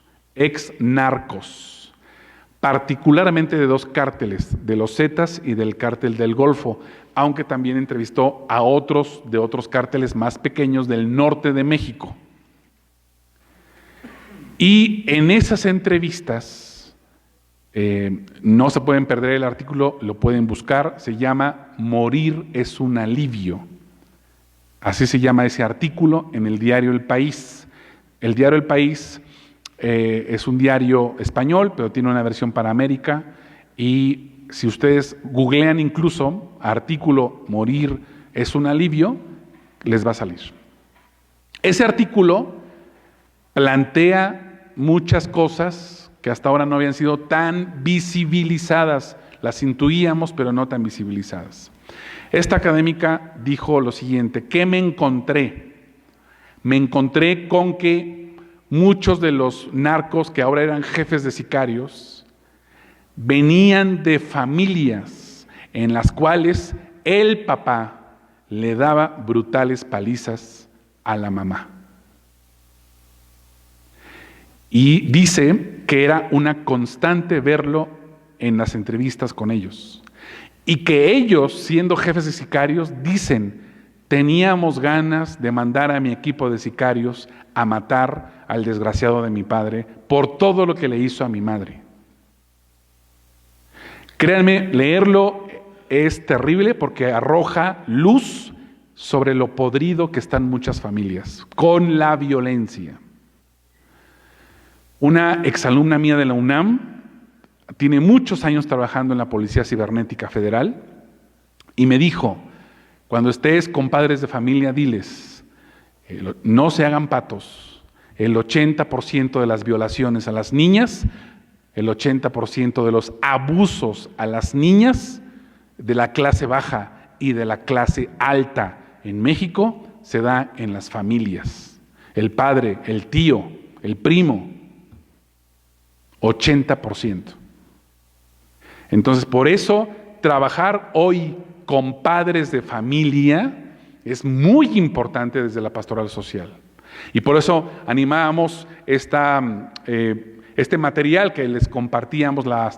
particularmente de dos cárteles, de los Zetas y del cártel del Golfo, aunque también entrevistó a otros de otros cárteles más pequeños del norte de México. Y en esas entrevistas, no se pueden perder el artículo, lo pueden buscar, se llama Morir es un alivio. Así se llama ese artículo en el diario El País. El diario El País es un diario español, pero tiene una versión para América, y si ustedes googlean incluso artículo Morir es un alivio, les va a salir. Ese artículo plantea muchas cosas que hasta ahora no habían sido tan visibilizadas, las intuíamos, pero no tan visibilizadas. Esta académica dijo lo siguiente: ¿qué me encontré? Me encontré con que muchos de los narcos que ahora eran jefes de sicarios venían de familias en las cuales el papá le daba brutales palizas a la mamá. Y dice que era una constante verlo en las entrevistas con ellos. Y que ellos, siendo jefes de sicarios, dicen: teníamos ganas de mandar a mi equipo de sicarios a matar al desgraciado de mi padre por todo lo que le hizo a mi madre. Créanme, leerlo es terrible porque arroja luz sobre lo podrido que están muchas familias con la violencia. Una exalumna mía de la UNAM tiene muchos años trabajando en la Policía Cibernética Federal y me dijo: cuando estés con padres de familia, diles, no se hagan patos. El 80% de las violaciones a las niñas, el 80% de los abusos a las niñas de la clase baja y de la clase alta en México se da en las familias. El padre, el tío, el primo, 80%. Entonces, por eso, trabajar hoy con padres de familia es muy importante desde la pastoral social. Y por eso animábamos este material que les compartíamos la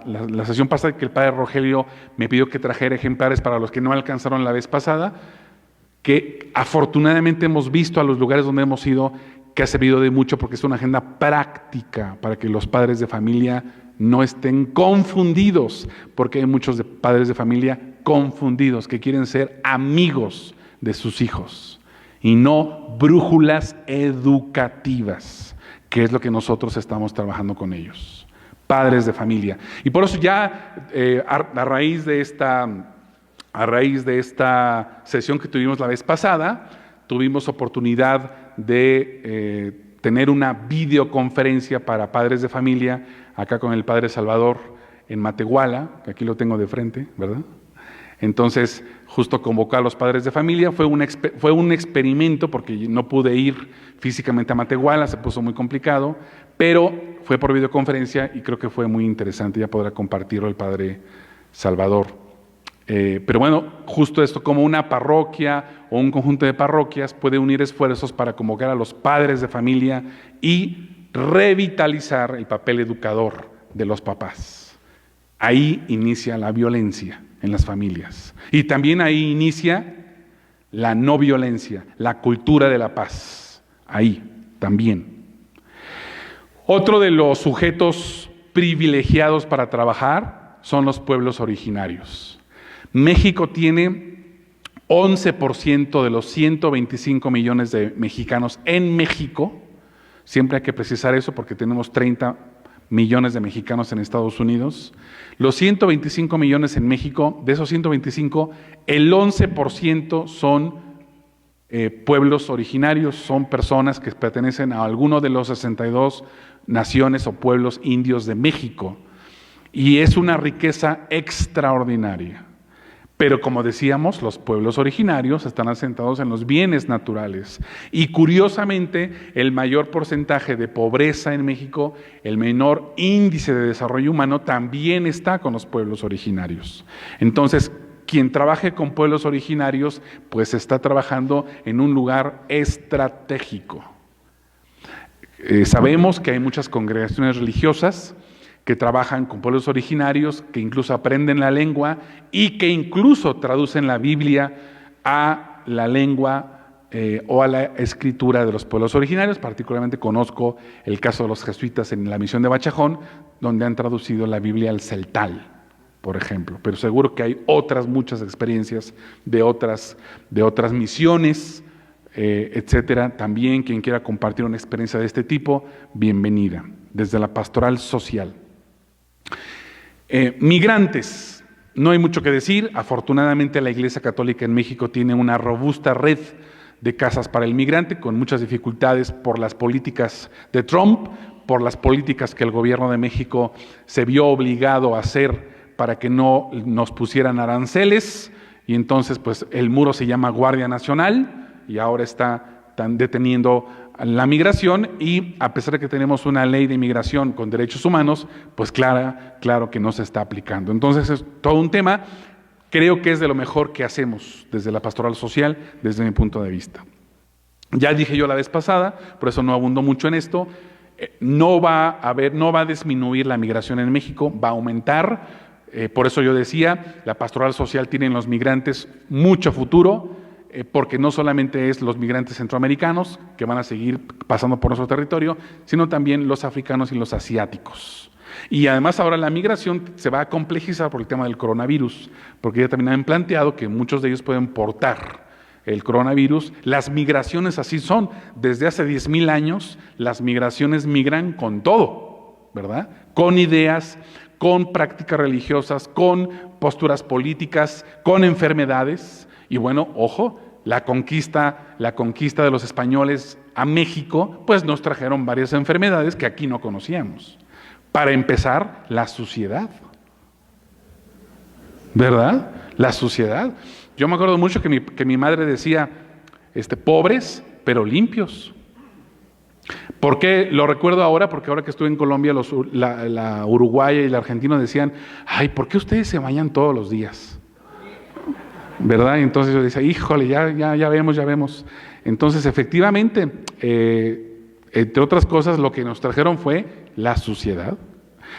sesión pasada, que el padre Rogelio me pidió que trajera ejemplares para los que no alcanzaron la vez pasada, que afortunadamente hemos visto a los lugares donde hemos ido, que ha servido de mucho porque es una agenda práctica para que los padres de familia no estén confundidos, porque hay muchos padres de familia confundidos que quieren ser amigos de sus hijos y no brújulas educativas, que es lo que nosotros estamos trabajando con ellos, padres de familia. Y por eso ya a raíz de esta sesión que tuvimos la vez pasada, tuvimos oportunidad de tener una videoconferencia para padres de familia, acá con el padre Salvador en Matehuala, que aquí lo tengo de frente, ¿verdad? Entonces, justo convocó a los padres de familia, fue un experimento porque no pude ir físicamente a Matehuala, se puso muy complicado, pero fue por videoconferencia y creo que fue muy interesante, ya podrá compartirlo el padre Salvador. Pero bueno, justo esto, como una parroquia o un conjunto de parroquias puede unir esfuerzos para convocar a los padres de familia y revitalizar el papel educador de los papás. Ahí inicia la violencia en las familias. Y también ahí inicia la no violencia, la cultura de la paz. Ahí también. Otro de los sujetos privilegiados para trabajar son los pueblos originarios. México tiene 11% de los 125 millones de mexicanos en México. Siempre hay que precisar eso porque tenemos 30 millones de mexicanos en Estados Unidos. Los 125 millones en México, de esos 125, el 11% son pueblos originarios, son personas que pertenecen a alguno de los 62 naciones o pueblos indios de México. Y es una riqueza extraordinaria. Pero como decíamos, los pueblos originarios están asentados en los bienes naturales. Y curiosamente, el mayor porcentaje de pobreza en México, el menor índice de desarrollo humano, también está con los pueblos originarios. Entonces, quien trabaje con pueblos originarios, pues está trabajando en un lugar estratégico. Sabemos que hay muchas congregaciones religiosas que trabajan con pueblos originarios, que incluso aprenden la lengua y que incluso traducen la Biblia a la lengua o a la escritura de los pueblos originarios. Particularmente conozco el caso de los jesuitas en la misión de Bachajón, donde han traducido la Biblia al celtal, por ejemplo. Pero seguro que hay muchas experiencias de otras misiones, etcétera. También quien quiera compartir una experiencia de este tipo, bienvenida, desde la pastoral social. Migrantes, no hay mucho que decir. Afortunadamente la Iglesia Católica en México tiene una robusta red de casas para el migrante, con muchas dificultades por las políticas de Trump, por las políticas que el gobierno de México se vio obligado a hacer para que no nos pusieran aranceles, y entonces pues el muro se llama Guardia Nacional y ahora están deteniendo la migración, y a pesar de que tenemos una ley de inmigración con derechos humanos, pues claro que no se está aplicando. Entonces es todo un tema. Creo que es de lo mejor que hacemos desde la pastoral social, desde mi punto de vista. Ya dije yo la vez pasada, por eso no abundo mucho en esto, no va a disminuir la migración en México, va a aumentar. Por eso yo decía, la pastoral social tiene en los migrantes mucho futuro, porque no solamente es los migrantes centroamericanos que van a seguir pasando por nuestro territorio, sino también los africanos y los asiáticos. Y además ahora la migración se va a complejizar por el tema del coronavirus, porque ya también han planteado que muchos de ellos pueden portar el coronavirus. Las migraciones así son. Desde hace 10,000 años, las migraciones migran con todo, ¿verdad? Con ideas, con prácticas religiosas, con posturas políticas, con enfermedades. Y bueno, ojo, la conquista de los españoles a México, pues nos trajeron varias enfermedades que aquí no conocíamos. Para empezar, la suciedad, ¿verdad? La suciedad. Yo me acuerdo mucho que mi madre decía, pobres, pero limpios. ¿Por qué lo recuerdo ahora? Porque ahora que estuve en Colombia, la uruguaya y la argentina decían, ay, ¿por qué ustedes se bañan todos los días? ¿Verdad? Y entonces yo decía, híjole, ya vemos. Entonces, efectivamente, entre otras cosas, lo que nos trajeron fue la suciedad.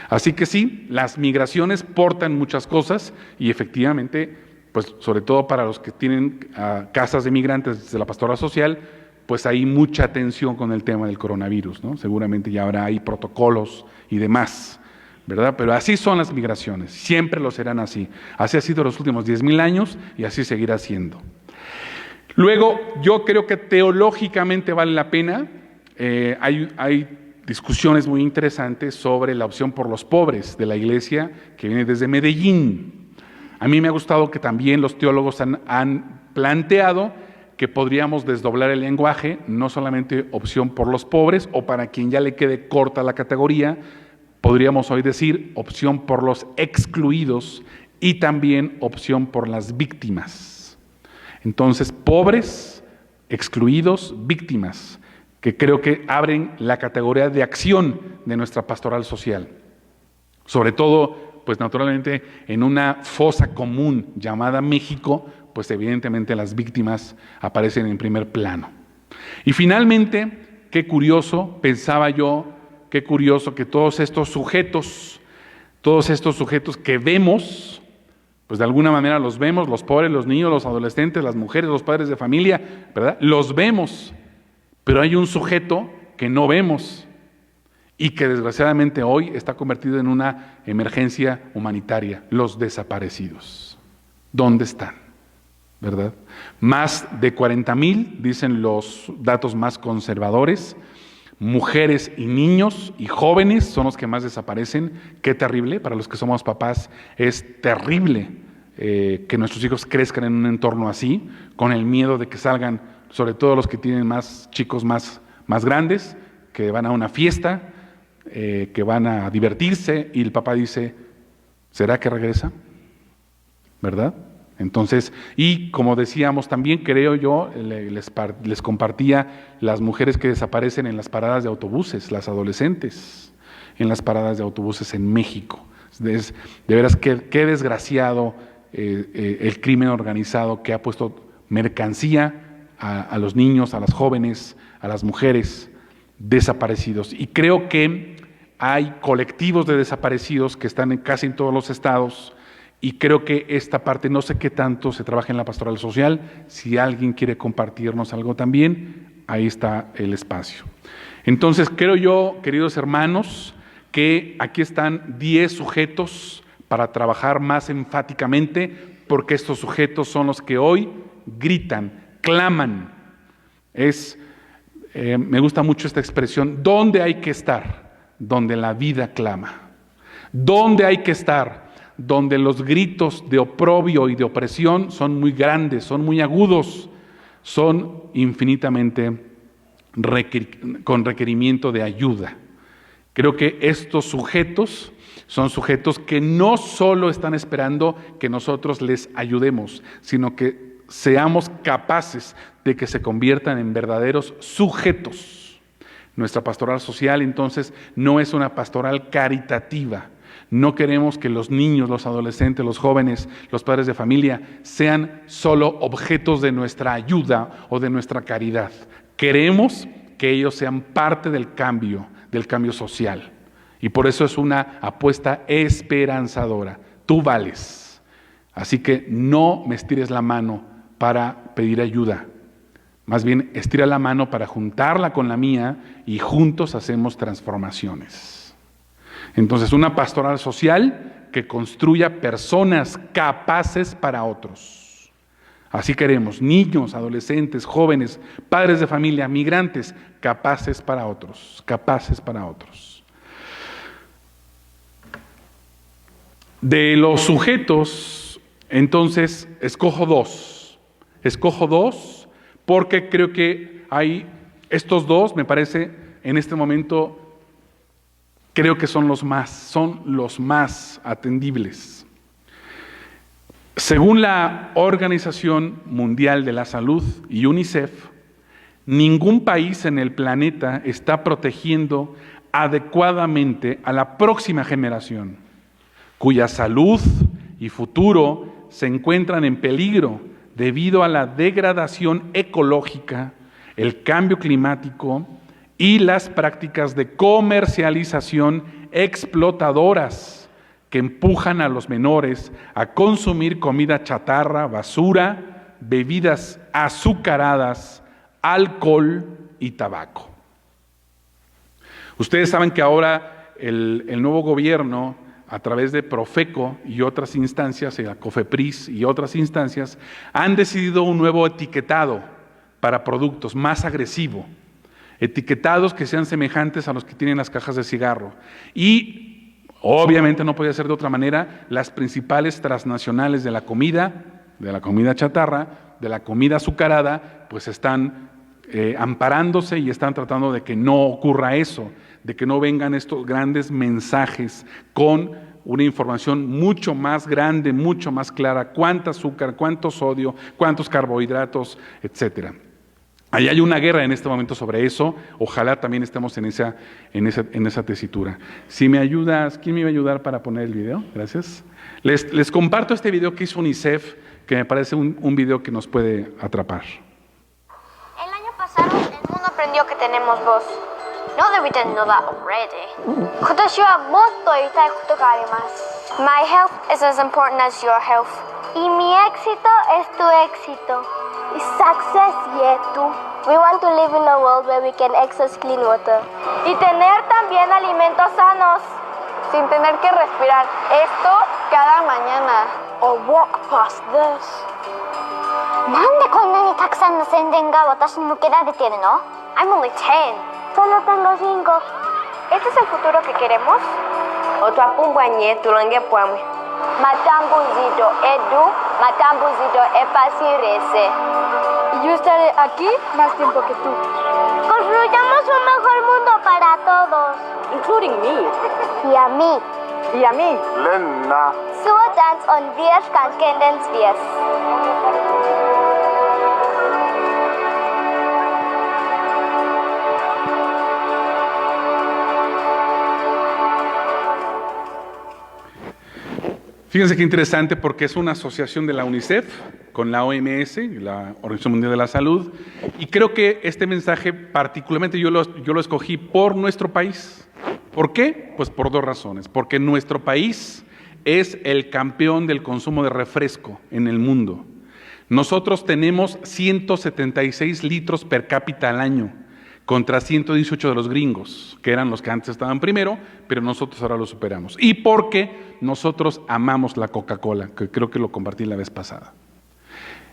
Así que sí, las migraciones portan muchas cosas y efectivamente, pues sobre todo para los que tienen casas de migrantes desde la pastoral social, pues hay mucha atención con el tema del coronavirus, ¿no? Seguramente ya habrá ahí protocolos y demás, ¿verdad? Pero así son las migraciones, siempre lo serán así. Así ha sido los últimos 10,000 años y así seguirá siendo. Luego, yo creo que teológicamente vale la pena. Hay discusiones muy interesantes sobre la opción por los pobres de la Iglesia, que viene desde Medellín. A mí me ha gustado que también los teólogos han planteado que podríamos desdoblar el lenguaje, no solamente opción por los pobres, o para quien ya le quede corta la categoría, podríamos hoy decir opción por los excluidos y también opción por las víctimas. Entonces, pobres, excluidos, víctimas. que creo que abren la categoría de acción de nuestra pastoral social. Sobre todo, pues naturalmente, en una fosa común llamada México, pues evidentemente las víctimas aparecen en primer plano. Y finalmente, qué curioso, pensaba yo, qué curioso que todos estos sujetos que vemos, pues de alguna manera los vemos, los pobres, los niños, los adolescentes, las mujeres, los padres de familia, ¿verdad? Los vemos, pero hay un sujeto que no vemos y que desgraciadamente hoy está convertido en una emergencia humanitaria: los desaparecidos. ¿Dónde están? ¿Verdad? Más de 40,000, dicen los datos más conservadores, mujeres y niños y jóvenes son los que más desaparecen. Qué terrible, para los que somos papás es terrible que nuestros hijos crezcan en un entorno así, con el miedo de que salgan, sobre todo los que tienen más chicos más grandes, que van a una fiesta, que van a divertirse y el papá dice, ¿será que regresa? ¿Verdad? Entonces, y como decíamos también, creo yo, les compartía las mujeres que desaparecen en las paradas de autobuses, las adolescentes en las paradas de autobuses en México. De veras, qué desgraciado el crimen organizado que ha puesto mercancía a los niños, a las jóvenes, a las mujeres desaparecidos. Y creo que hay colectivos de desaparecidos que están casi en todos los estados. Y creo que esta parte, no sé qué tanto se trabaja en la pastoral social. Si alguien quiere compartirnos algo también, ahí está el espacio. Entonces, creo yo, queridos hermanos, que aquí están 10 sujetos para trabajar más enfáticamente, porque estos sujetos son los que hoy gritan, claman. Me gusta mucho esta expresión: ¿dónde hay que estar? Donde la vida clama. ¿Dónde hay que estar? Donde los gritos de oprobio y de opresión son muy grandes, son muy agudos, son infinitamente con requerimiento de ayuda. Creo que estos sujetos son sujetos que no solo están esperando que nosotros les ayudemos, sino que seamos capaces de que se conviertan en verdaderos sujetos. Nuestra pastoral social, entonces, no es una pastoral caritativa. No queremos que los niños, los adolescentes, los jóvenes, los padres de familia sean solo objetos de nuestra ayuda o de nuestra caridad. Queremos que ellos sean parte del cambio social. Y por eso es una apuesta esperanzadora. Tú vales. Así que no me estires la mano para pedir ayuda. Más bien, estira la mano para juntarla con la mía y juntos hacemos transformaciones. Entonces, una pastoral social que construya personas capaces para otros. Así queremos, niños, adolescentes, jóvenes, padres de familia, migrantes, capaces para otros, capaces para otros. De los sujetos, entonces, escojo dos porque creo que hay estos dos, me parece, en este momento, creo que son los más atendibles. Según la Organización Mundial de la Salud y UNICEF, ningún país en el planeta está protegiendo adecuadamente a la próxima generación, cuya salud y futuro se encuentran en peligro debido a la degradación ecológica, el cambio climático y las prácticas de comercialización explotadoras que empujan a los menores a consumir comida chatarra, basura, bebidas azucaradas, alcohol y tabaco. Ustedes saben que ahora el nuevo gobierno, a través de Profeco y otras instancias, la COFEPRIS y otras instancias, han decidido un nuevo etiquetado para productos más agresivo. Etiquetados que sean semejantes a los que tienen las cajas de cigarro. Y obviamente no podía ser de otra manera, las principales transnacionales de la comida chatarra, de la comida azucarada, pues están amparándose y están tratando de que no ocurra eso, de que no vengan estos grandes mensajes con una información mucho más grande, mucho más clara, cuánto azúcar, cuánto sodio, cuántos carbohidratos, etcétera. Ahí hay una guerra en este momento sobre eso. Ojalá también estemos en esa tesitura. Si me ayudas, ¿quién me iba a ayudar para poner el video? Gracias. Les comparto este video que hizo UNICEF, que me parece un video que nos puede atrapar. El año pasado el mundo aprendió que tenemos voz. Not that we didn't know that already. 今年はもっと言いたいことがあります。My health is as important as your health. Y mi éxito es tu éxito. Y success tú. We want to live in a world where we can access clean water. Y tener también alimentos sanos, sin tener que respirar esto cada mañana. Or walk past this. なんでこんなにたくさんの宣伝が私に向けられているの? I'm only 10. Solo tengo 5. ¿Este es el futuro que queremos? Otwapumbwanye tulonge pwamwe. Matambuzito edu, matambuzito epasirese. Yo estaré aquí más tiempo que tú. Construyamos un mejor mundo para todos. Including me. Y a mí. Y a mí. Lena. So dance on wir kan kendens wirs. Fíjense qué interesante, porque es una asociación de la UNICEF con la OMS, la Organización Mundial de la Salud, y creo que este mensaje particularmente yo lo escogí por nuestro país. ¿Por qué? Pues por dos razones. Porque nuestro país es el campeón del consumo de refresco en el mundo. Nosotros tenemos 176 litros per cápita al año, contra 118 de los gringos, que eran los que antes estaban primero, pero nosotros ahora lo superamos. Y porque nosotros amamos la Coca-Cola, que creo que lo compartí la vez pasada.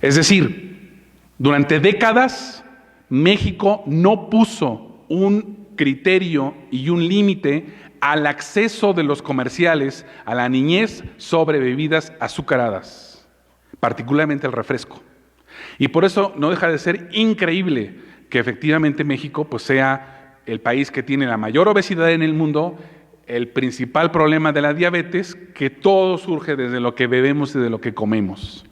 Es decir, durante décadas, México no puso un criterio y un límite al acceso de los comerciales a la niñez sobre bebidas azucaradas, particularmente el refresco. Y por eso no deja de ser increíble que efectivamente México pues sea el país que tiene la mayor obesidad en el mundo, el principal problema de la diabetes, que todo surge desde lo que bebemos y de lo que comemos.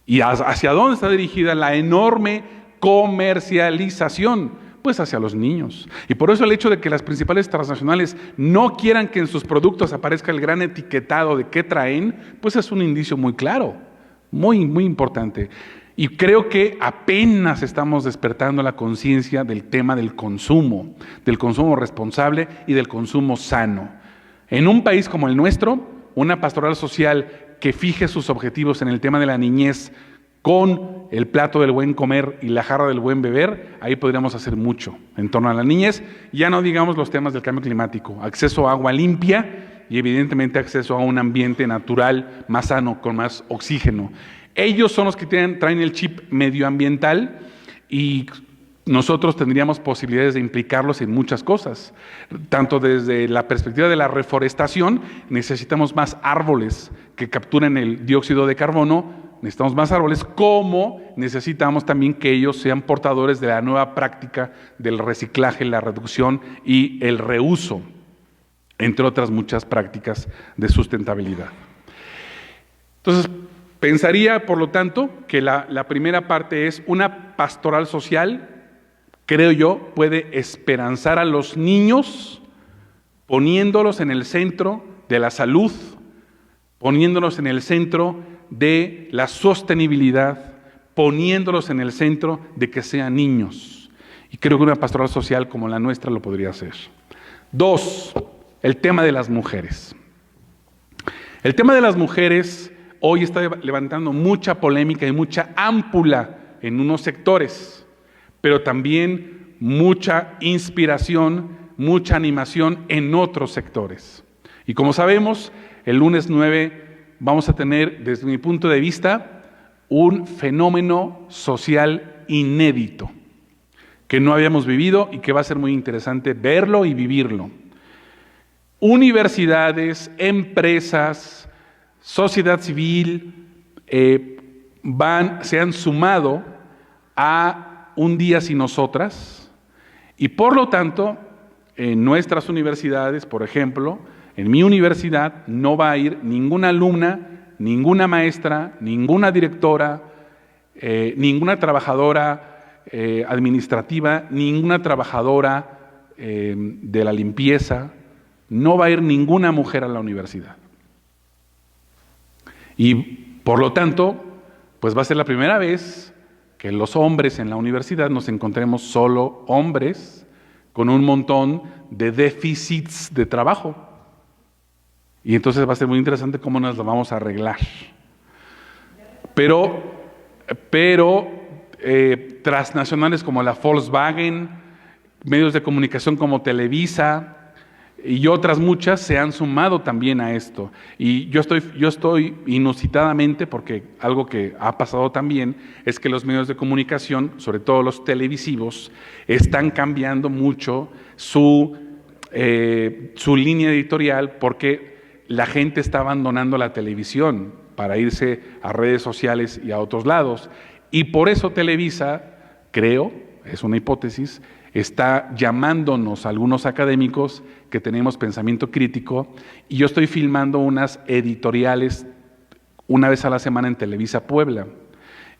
¿Y hacia dónde está dirigida la enorme comercialización? Pues hacia los niños. Y por eso el hecho de que las principales transnacionales no quieran que en sus productos aparezca el gran etiquetado de qué traen, pues es un indicio muy claro, muy, muy importante. Y creo que apenas estamos despertando la conciencia del tema del consumo responsable y del consumo sano. En un país como el nuestro, una pastoral social que fije sus objetivos en el tema de la niñez con el plato del buen comer y la jarra del buen beber, ahí podríamos hacer mucho en torno a la niñez. Ya no digamos los temas del cambio climático, acceso a agua limpia y evidentemente acceso a un ambiente natural más sano, con más oxígeno. Ellos son los que traen el chip medioambiental y nosotros tendríamos posibilidades de implicarlos en muchas cosas. Tanto desde la perspectiva de la reforestación, necesitamos más árboles que capturen el dióxido de carbono, necesitamos más árboles, como necesitamos también que ellos sean portadores de la nueva práctica del reciclaje, la reducción y el reuso, entre otras muchas prácticas de sustentabilidad. Entonces, pensaría, por lo tanto, que la primera parte es una pastoral social, creo yo, puede esperanzar a los niños poniéndolos en el centro de la salud, poniéndolos en el centro de la sostenibilidad, poniéndolos en el centro de que sean niños. Y creo que una pastoral social como la nuestra lo podría hacer. 2, el tema de las mujeres. El tema de las mujeres hoy está levantando mucha polémica y mucha ámpula en unos sectores, pero también mucha inspiración, mucha animación en otros sectores. Y como sabemos, el lunes 9 vamos a tener, desde mi punto de vista, un fenómeno social inédito que no habíamos vivido y que va a ser muy interesante verlo y vivirlo. Universidades, empresas, sociedad civil se han sumado a Un Día Sin Nosotras y por lo tanto en nuestras universidades, por ejemplo, en mi universidad no va a ir ninguna alumna, ninguna maestra, ninguna directora, ninguna trabajadora administrativa, ninguna trabajadora de la limpieza, no va a ir ninguna mujer a la universidad. Y por lo tanto, pues va a ser la primera vez que los hombres en la universidad nos encontremos solo hombres con un montón de déficits de trabajo. Y entonces va a ser muy interesante cómo nos lo vamos a arreglar. Pero transnacionales como la Volkswagen, medios de comunicación como Televisa y otras muchas se han sumado también a esto. Y yo estoy inusitadamente, porque algo que ha pasado también es que los medios de comunicación, sobre todo los televisivos, están cambiando mucho su línea editorial, porque la gente está abandonando la televisión para irse a redes sociales y a otros lados. Y por eso Televisa, creo, es una hipótesis, está llamándonos a algunos académicos que tenemos pensamiento crítico, y yo estoy filmando unas editoriales una vez a la semana en Televisa Puebla.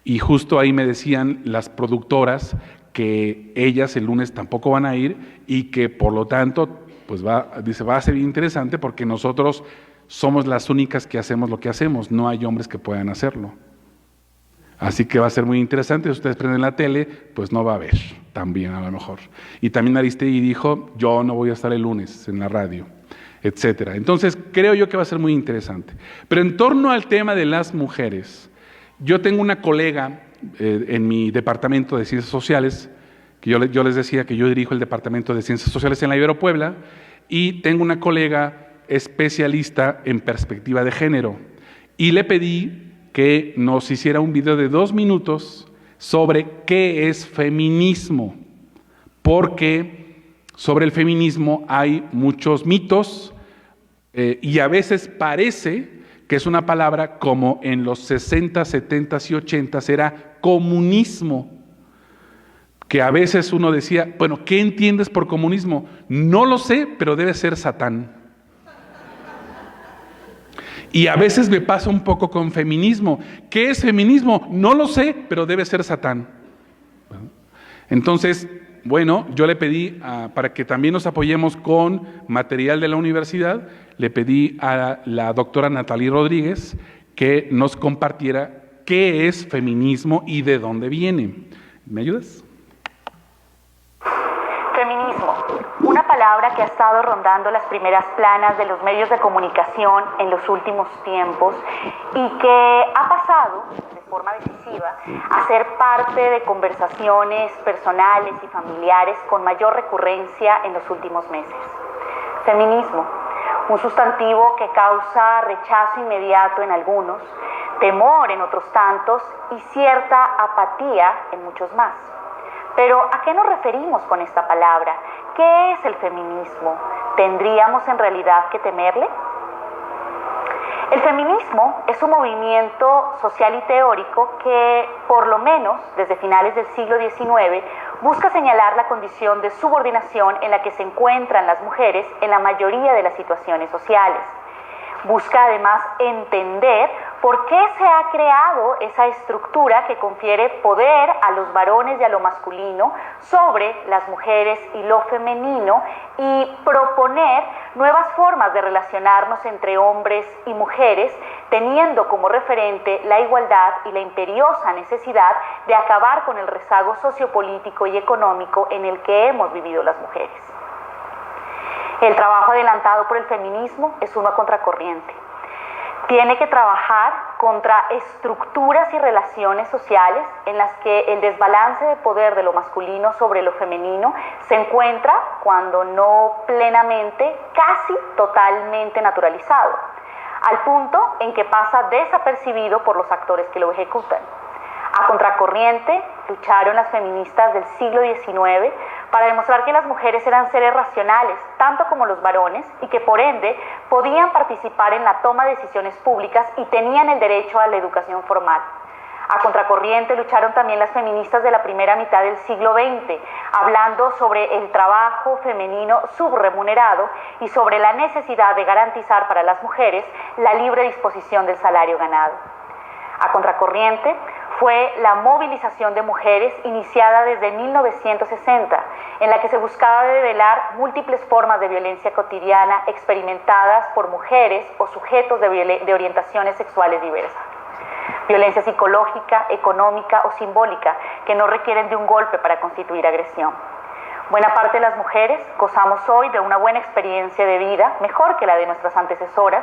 Y justo ahí me decían las productoras que ellas el lunes tampoco van a ir y que por lo tanto pues va a ser interesante porque nosotros somos las únicas que hacemos lo que hacemos, no hay hombres que puedan hacerlo. Así que va a ser muy interesante. Si ustedes prenden la tele, pues no va a haber también a lo mejor. Y también Aristegui dijo, yo no voy a estar el lunes en la radio, etcétera. Entonces creo yo que va a ser muy interesante. Pero en torno al tema de las mujeres, yo tengo una colega en mi departamento de Ciencias Sociales, que yo les decía que yo dirijo el departamento de Ciencias Sociales en la Ibero Puebla, y tengo una colega especialista en perspectiva de género, y le pedí que nos hiciera un video de 2 minutos sobre qué es feminismo, porque sobre el feminismo hay muchos mitos y a veces parece que es una palabra como en los 60, 70 y 80 era comunismo, que a veces uno decía, bueno, ¿qué entiendes por comunismo? No lo sé, pero debe ser Satán. Y a veces me pasa un poco con feminismo. ¿Qué es feminismo? No lo sé, pero debe ser Satán. Entonces, bueno, yo le pedí, para que también nos apoyemos con material de la universidad, le pedí a la doctora Natalie Rodríguez que nos compartiera qué es feminismo y de dónde viene. ¿Me ayudas? Feminismo, una palabra que ha estado rondando las primeras planas de los medios de comunicación en los últimos tiempos y que ha pasado de forma decisiva a ser parte de conversaciones personales y familiares con mayor recurrencia en los últimos meses. Feminismo, un sustantivo que causa rechazo inmediato en algunos, temor en otros tantos y cierta apatía en muchos más. Pero, ¿a qué nos referimos con esta palabra? ¿Qué es el feminismo? ¿Tendríamos en realidad que temerle? El feminismo es un movimiento social y teórico que, por lo menos desde finales del siglo XIX, busca señalar la condición de subordinación en la que se encuentran las mujeres en la mayoría de las situaciones sociales. Busca además entender por qué se ha creado esa estructura que confiere poder a los varones y a lo masculino sobre las mujeres y lo femenino y proponer nuevas formas de relacionarnos entre hombres y mujeres, teniendo como referente la igualdad y la imperiosa necesidad de acabar con el rezago sociopolítico y económico en el que hemos vivido las mujeres. El trabajo adelantado por el feminismo es uno a contracorriente. Tiene que trabajar contra estructuras y relaciones sociales en las que el desbalance de poder de lo masculino sobre lo femenino se encuentra, cuando no plenamente, casi totalmente naturalizado, al punto en que pasa desapercibido por los actores que lo ejecutan. A contracorriente lucharon las feministas del siglo XIX para demostrar que las mujeres eran seres racionales, tanto como los varones, y que por ende podían participar en la toma de decisiones públicas y tenían el derecho a la educación formal. A contracorriente lucharon también las feministas de la primera mitad del siglo XX, hablando sobre el trabajo femenino subremunerado y sobre la necesidad de garantizar para las mujeres la libre disposición del salario ganado. A contracorriente fue la movilización de mujeres iniciada desde 1960, en la que se buscaba develar múltiples formas de violencia cotidiana experimentadas por mujeres o sujetos de orientaciones sexuales diversas. Violencia psicológica, económica o simbólica que no requieren de un golpe para constituir agresión. Buena parte de las mujeres gozamos hoy de una buena experiencia de vida, mejor que la de nuestras antecesoras,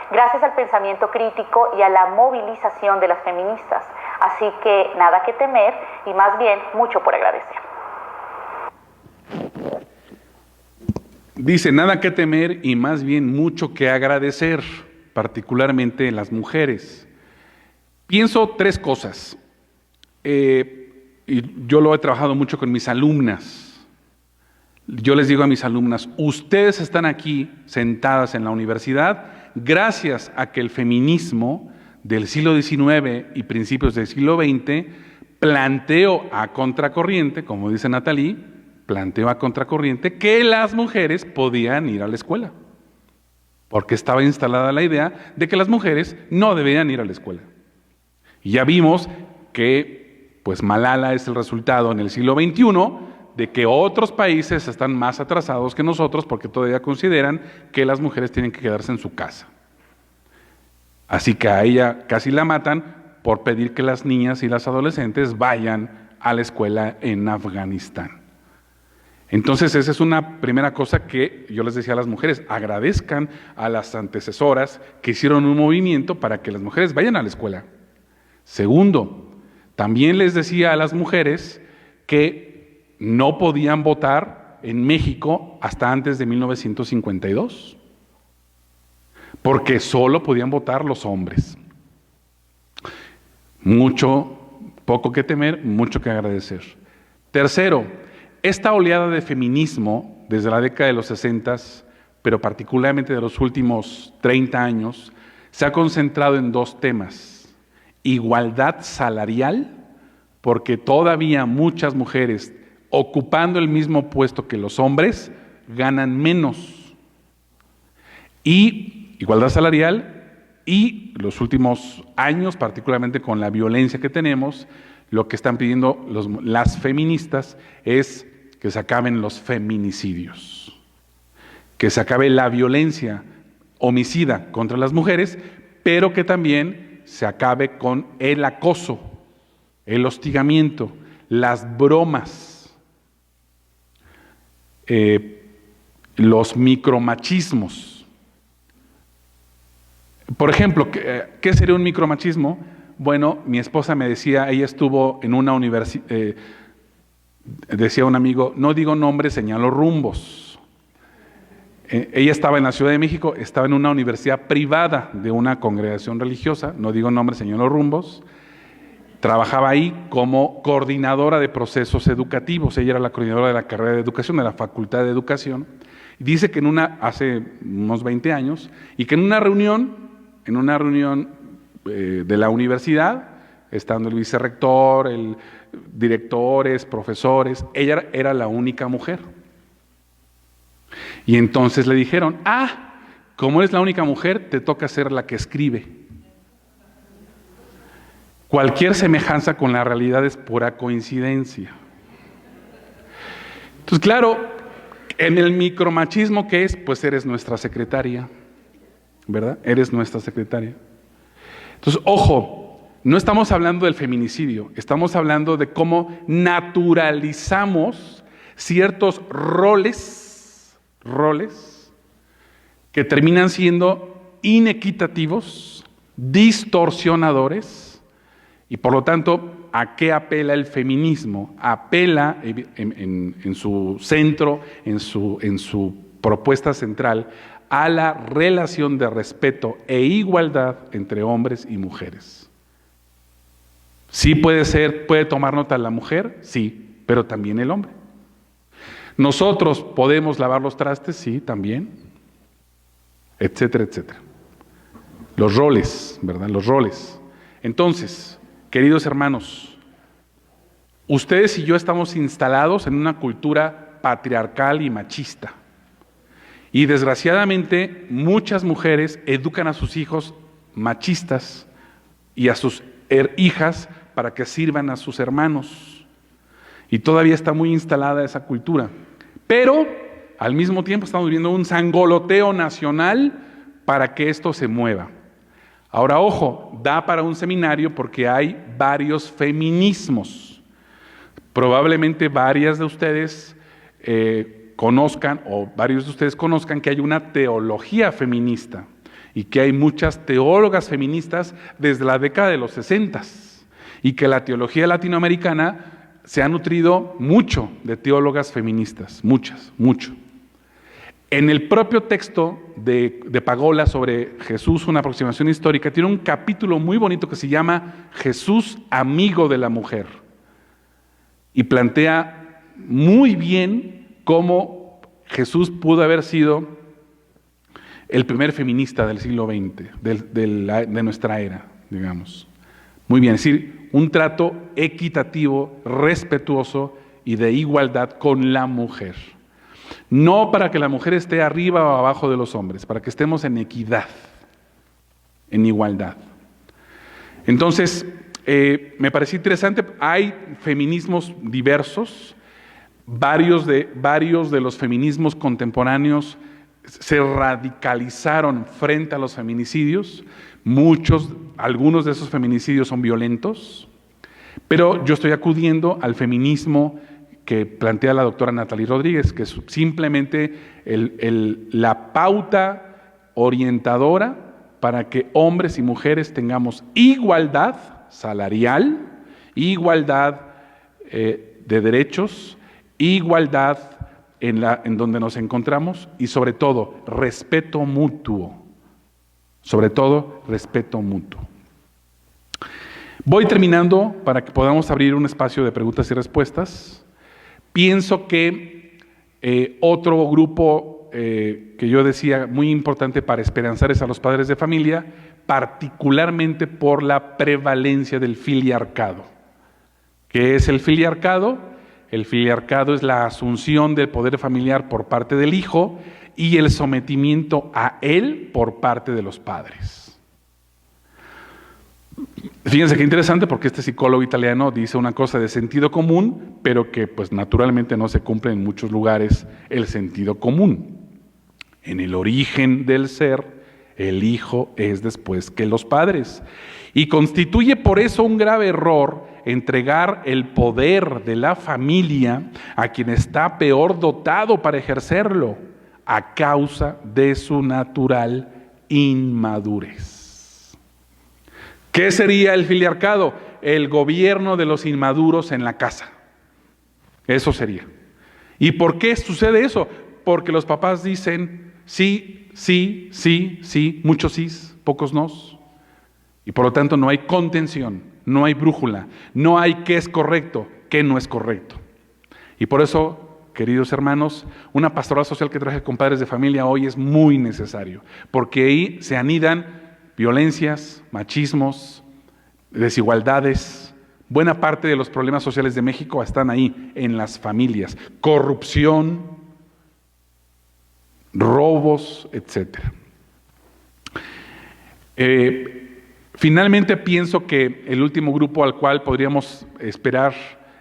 gracias al pensamiento crítico y a la movilización de las feministas. Así que nada que temer y más bien mucho por agradecer. Dice, nada que temer y más bien mucho que agradecer, particularmente las mujeres. Pienso tres cosas. Y yo lo he trabajado mucho con mis alumnas. Yo les digo a mis alumnas, ustedes están aquí sentadas en la universidad gracias a que el feminismo del siglo XIX y principios del siglo XX planteó a contracorriente, como dice Nathalie, planteó a contracorriente que las mujeres podían ir a la escuela. Porque estaba instalada la idea de que las mujeres no debían ir a la escuela. Y ya vimos que pues Malala es el resultado en el siglo XXI de que otros países están más atrasados que nosotros porque todavía consideran que las mujeres tienen que quedarse en su casa. Así que a ella casi la matan por pedir que las niñas y las adolescentes vayan a la escuela en Afganistán. Entonces esa es una primera cosa que yo les decía a las mujeres, agradezcan a las antecesoras que hicieron un movimiento para que las mujeres vayan a la escuela. Segundo, también les decía a las mujeres que no podían votar en México hasta antes de 1952, porque solo podían votar los hombres. Poco que temer, mucho que agradecer. Tercero, esta oleada de feminismo desde la década de los 60, pero particularmente de los últimos 30 años, se ha concentrado en dos temas: igualdad salarial, porque todavía muchas mujeres ocupando el mismo puesto que los hombres ganan menos, y igualdad salarial, y los últimos años, particularmente con la violencia que tenemos, lo que están pidiendo las feministas es que se acaben los feminicidios, que se acabe la violencia homicida contra las mujeres, pero que también se acabe con el acoso, el hostigamiento, las bromas, los micromachismos. Por ejemplo, ¿qué sería un micromachismo? Bueno, mi esposa me decía, ella estuvo en una universidad, decía un amigo, no digo nombres, señalo rumbos. Ella estaba en la Ciudad de México, estaba en una universidad privada de una congregación religiosa, no digo nombres, señalo rumbos. Trabajaba ahí como coordinadora de procesos educativos. Ella era la coordinadora de la carrera de educación, de la Facultad de Educación. Y dice que hace unos 20 años, y que en una reunión de la universidad, estando el vicerrector, directores, profesores, ella era la única mujer. Y entonces le dijeron, como eres la única mujer, te toca ser la que escribe. Cualquier semejanza con la realidad es pura coincidencia. Entonces, claro, en el micromachismo, ¿qué es? Pues eres nuestra secretaria, ¿verdad? Eres nuestra secretaria. Entonces, ojo, no estamos hablando del feminicidio, estamos hablando de cómo naturalizamos ciertos roles que terminan siendo inequitativos, distorsionadores. Y por lo tanto, ¿a qué apela el feminismo? Apela en su centro, en su propuesta central, a la relación de respeto e igualdad entre hombres y mujeres. Sí puede tomar nota la mujer, sí, pero también el hombre. Nosotros podemos lavar los trastes, sí, también, etcétera, etcétera. Los roles, ¿verdad? Los roles. Entonces, queridos hermanos, ustedes y yo estamos instalados en una cultura patriarcal y machista. Y desgraciadamente muchas mujeres educan a sus hijos machistas y a sus hijas para que sirvan a sus hermanos. Y todavía está muy instalada esa cultura. Pero al mismo tiempo estamos viviendo un sangoloteo nacional para que esto se mueva. Ahora, ojo, da para un seminario porque hay varios feminismos. Probablemente varias de ustedes conozcan, o varios de ustedes conozcan que hay una teología feminista y que hay muchas teólogas feministas desde la década de los 60 y que la teología latinoamericana se ha nutrido mucho de teólogas feministas, mucho. En el propio texto de Pagola sobre Jesús, una aproximación histórica, tiene un capítulo muy bonito que se llama Jesús, amigo de la mujer. Y plantea muy bien cómo Jesús pudo haber sido el primer feminista del siglo XX, de nuestra era, digamos. Muy bien, es decir, un trato equitativo, respetuoso y de igualdad con la mujer. No para que la mujer esté arriba o abajo de los hombres, para que estemos en equidad, en igualdad. Entonces, me pareció interesante, hay feminismos diversos, varios de los feminismos contemporáneos se radicalizaron frente a los feminicidios, algunos de esos feminicidios son violentos, pero yo estoy acudiendo al feminismo que plantea la doctora Natalie Rodríguez, que es simplemente la pauta orientadora para que hombres y mujeres tengamos igualdad salarial, igualdad de derechos, igualdad en donde nos encontramos y sobre todo respeto mutuo. Sobre todo respeto mutuo. Voy terminando para que podamos abrir un espacio de preguntas y respuestas. Pienso que otro grupo que yo decía muy importante para esperanzar es a los padres de familia, particularmente por la prevalencia del filiarcado. ¿Qué es el filiarcado? El filiarcado es la asunción del poder familiar por parte del hijo y el sometimiento a él por parte de los padres. Fíjense qué interesante porque este psicólogo italiano dice una cosa de sentido común, pero que pues naturalmente no se cumple en muchos lugares el sentido común. En el origen del ser, el hijo es después que los padres. Y constituye por eso un grave error entregar el poder de la familia a quien está peor dotado para ejercerlo, a causa de su natural inmadurez. ¿Qué sería el filiarcado? El gobierno de los inmaduros en la casa. Eso sería. ¿Y por qué sucede eso? Porque los papás dicen sí, sí, sí, sí, muchos sís, pocos nos. Y por lo tanto no hay contención, no hay brújula, no hay qué es correcto, qué no es correcto. Y por eso, queridos hermanos, una pastoral social que traje con padres de familia hoy es muy necesario, porque ahí se anidan violencias, machismos, desigualdades. Buena parte de los problemas sociales de México están ahí, en las familias. Corrupción, robos, etc. Finalmente pienso que el último grupo al cual podríamos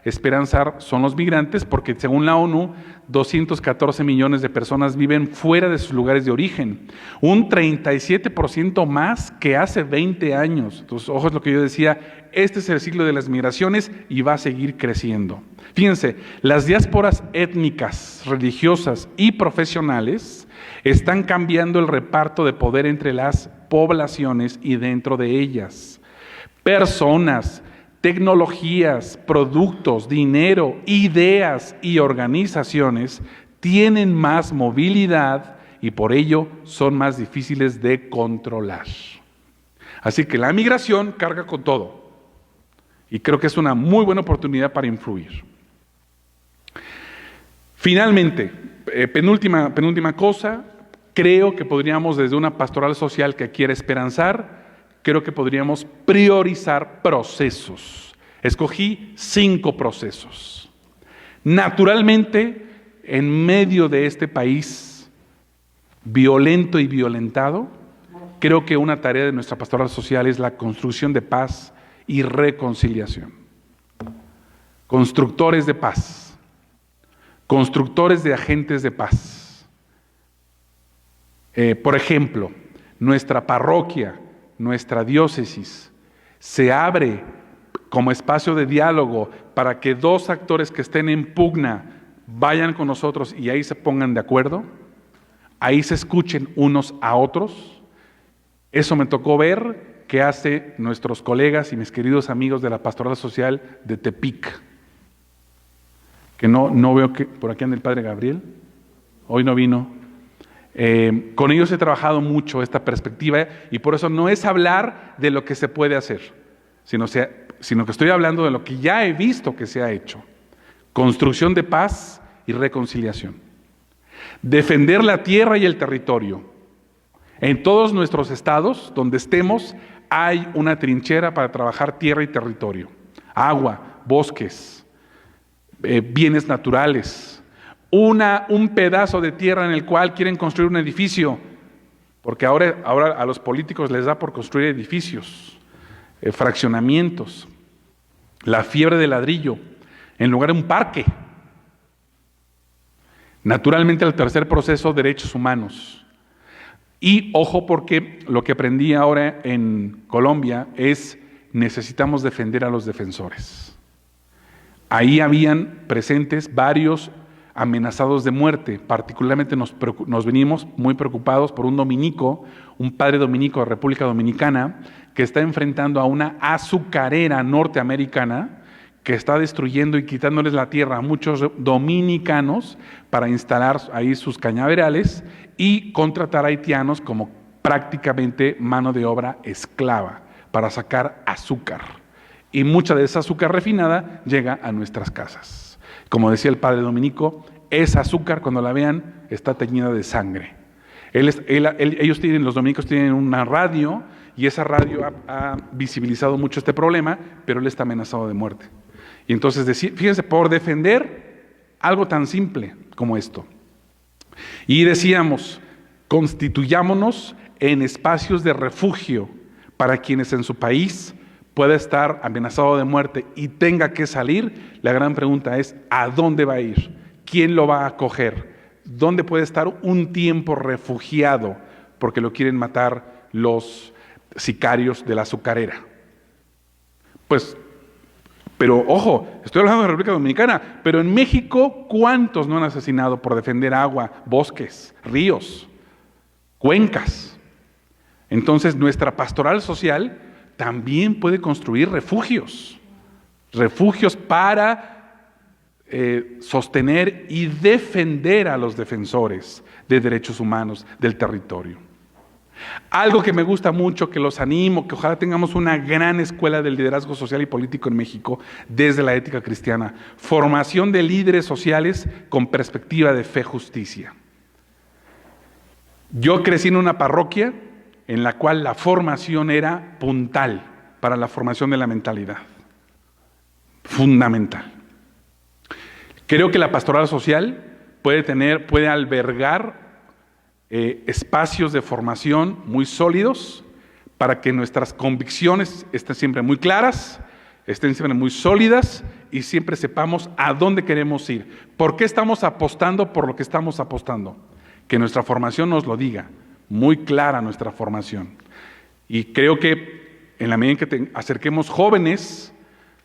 esperanzar son los migrantes, porque según la ONU, 214 millones de personas viven fuera de sus lugares de origen, un 37% más que hace 20 años. Entonces, ojo, es lo que yo decía, este es el ciclo de las migraciones y va a seguir creciendo. Fíjense, las diásporas étnicas, religiosas y profesionales están cambiando el reparto de poder entre las poblaciones y dentro de ellas. Personas, tecnologías, productos, dinero, ideas y organizaciones tienen más movilidad y por ello son más difíciles de controlar. Así que la migración carga con todo y creo que es una muy buena oportunidad para influir. Finalmente, penúltima cosa, creo que podríamos desde una pastoral social que quiere esperanzar, creo que podríamos priorizar procesos. Escogí 5 procesos. Naturalmente, en medio de este país violento y violentado, creo que una tarea de nuestra pastoral social es la construcción de paz y reconciliación. Constructores de paz, constructores de agentes de paz. Por ejemplo, nuestra parroquia, nuestra diócesis, se abre como espacio de diálogo para que dos actores que estén en pugna vayan con nosotros y ahí se pongan de acuerdo, ahí se escuchen unos a otros. Eso me tocó ver que hace nuestros colegas y mis queridos amigos de la Pastoral Social de Tepic, que no veo que por aquí anda el Padre Gabriel, hoy no vino. Con ellos he trabajado mucho esta perspectiva y por eso no es hablar de lo que se puede hacer, sino que estoy hablando de lo que ya he visto que se ha hecho. Construcción de paz y reconciliación. Defender la tierra y el territorio. En todos nuestros estados, donde estemos, hay una trinchera para trabajar tierra y territorio. Agua, bosques, bienes naturales. Un pedazo de tierra en el cual quieren construir un edificio, porque ahora a los políticos les da por construir edificios, fraccionamientos, la fiebre de ladrillo, en lugar de un parque. Naturalmente el tercer proceso, derechos humanos. Y ojo, porque lo que aprendí ahora en Colombia es necesitamos defender a los defensores. Ahí habían presentes varios amenazados de muerte. Particularmente nos venimos muy preocupados por un dominico, un padre dominico de República Dominicana, que está enfrentando a una azucarera norteamericana que está destruyendo y quitándoles la tierra a muchos dominicanos para instalar ahí sus cañaverales y contratar a haitianos como prácticamente mano de obra esclava para sacar azúcar. Y mucha de esa azúcar refinada llega a nuestras casas. Como decía el padre dominico, esa azúcar cuando la vean está teñida de sangre. Los dominicos tienen una radio y esa radio ha visibilizado mucho este problema, pero él está amenazado de muerte. Y entonces, fíjense, por defender algo tan simple como esto. Y decíamos, constituyámonos en espacios de refugio para quienes en su país pueda estar amenazado de muerte y tenga que salir. La gran pregunta es, ¿a dónde va a ir? ¿Quién lo va a acoger? ¿Dónde puede estar un tiempo refugiado porque lo quieren matar los sicarios de la azucarera? Pues, pero ojo, estoy hablando de la República Dominicana, pero en México, ¿cuántos no han asesinado por defender agua, bosques, ríos, cuencas? Entonces, nuestra pastoral social también puede construir refugios para sostener y defender a los defensores de derechos humanos del territorio. Algo que me gusta mucho, que los animo, que ojalá tengamos una gran escuela del liderazgo social y político en México desde la ética cristiana. Formación de líderes sociales con perspectiva de fe, justicia. Yo crecí en una parroquia en la cual la formación era puntal para la formación de la mentalidad. Fundamental. Creo que la pastoral social puede albergar espacios de formación muy sólidos para que nuestras convicciones estén siempre muy claras, estén siempre muy sólidas y siempre sepamos a dónde queremos ir. ¿Por qué estamos apostando por lo que estamos apostando? Que nuestra formación nos lo diga, muy clara nuestra formación. Y creo que en la medida en que acerquemos jóvenes,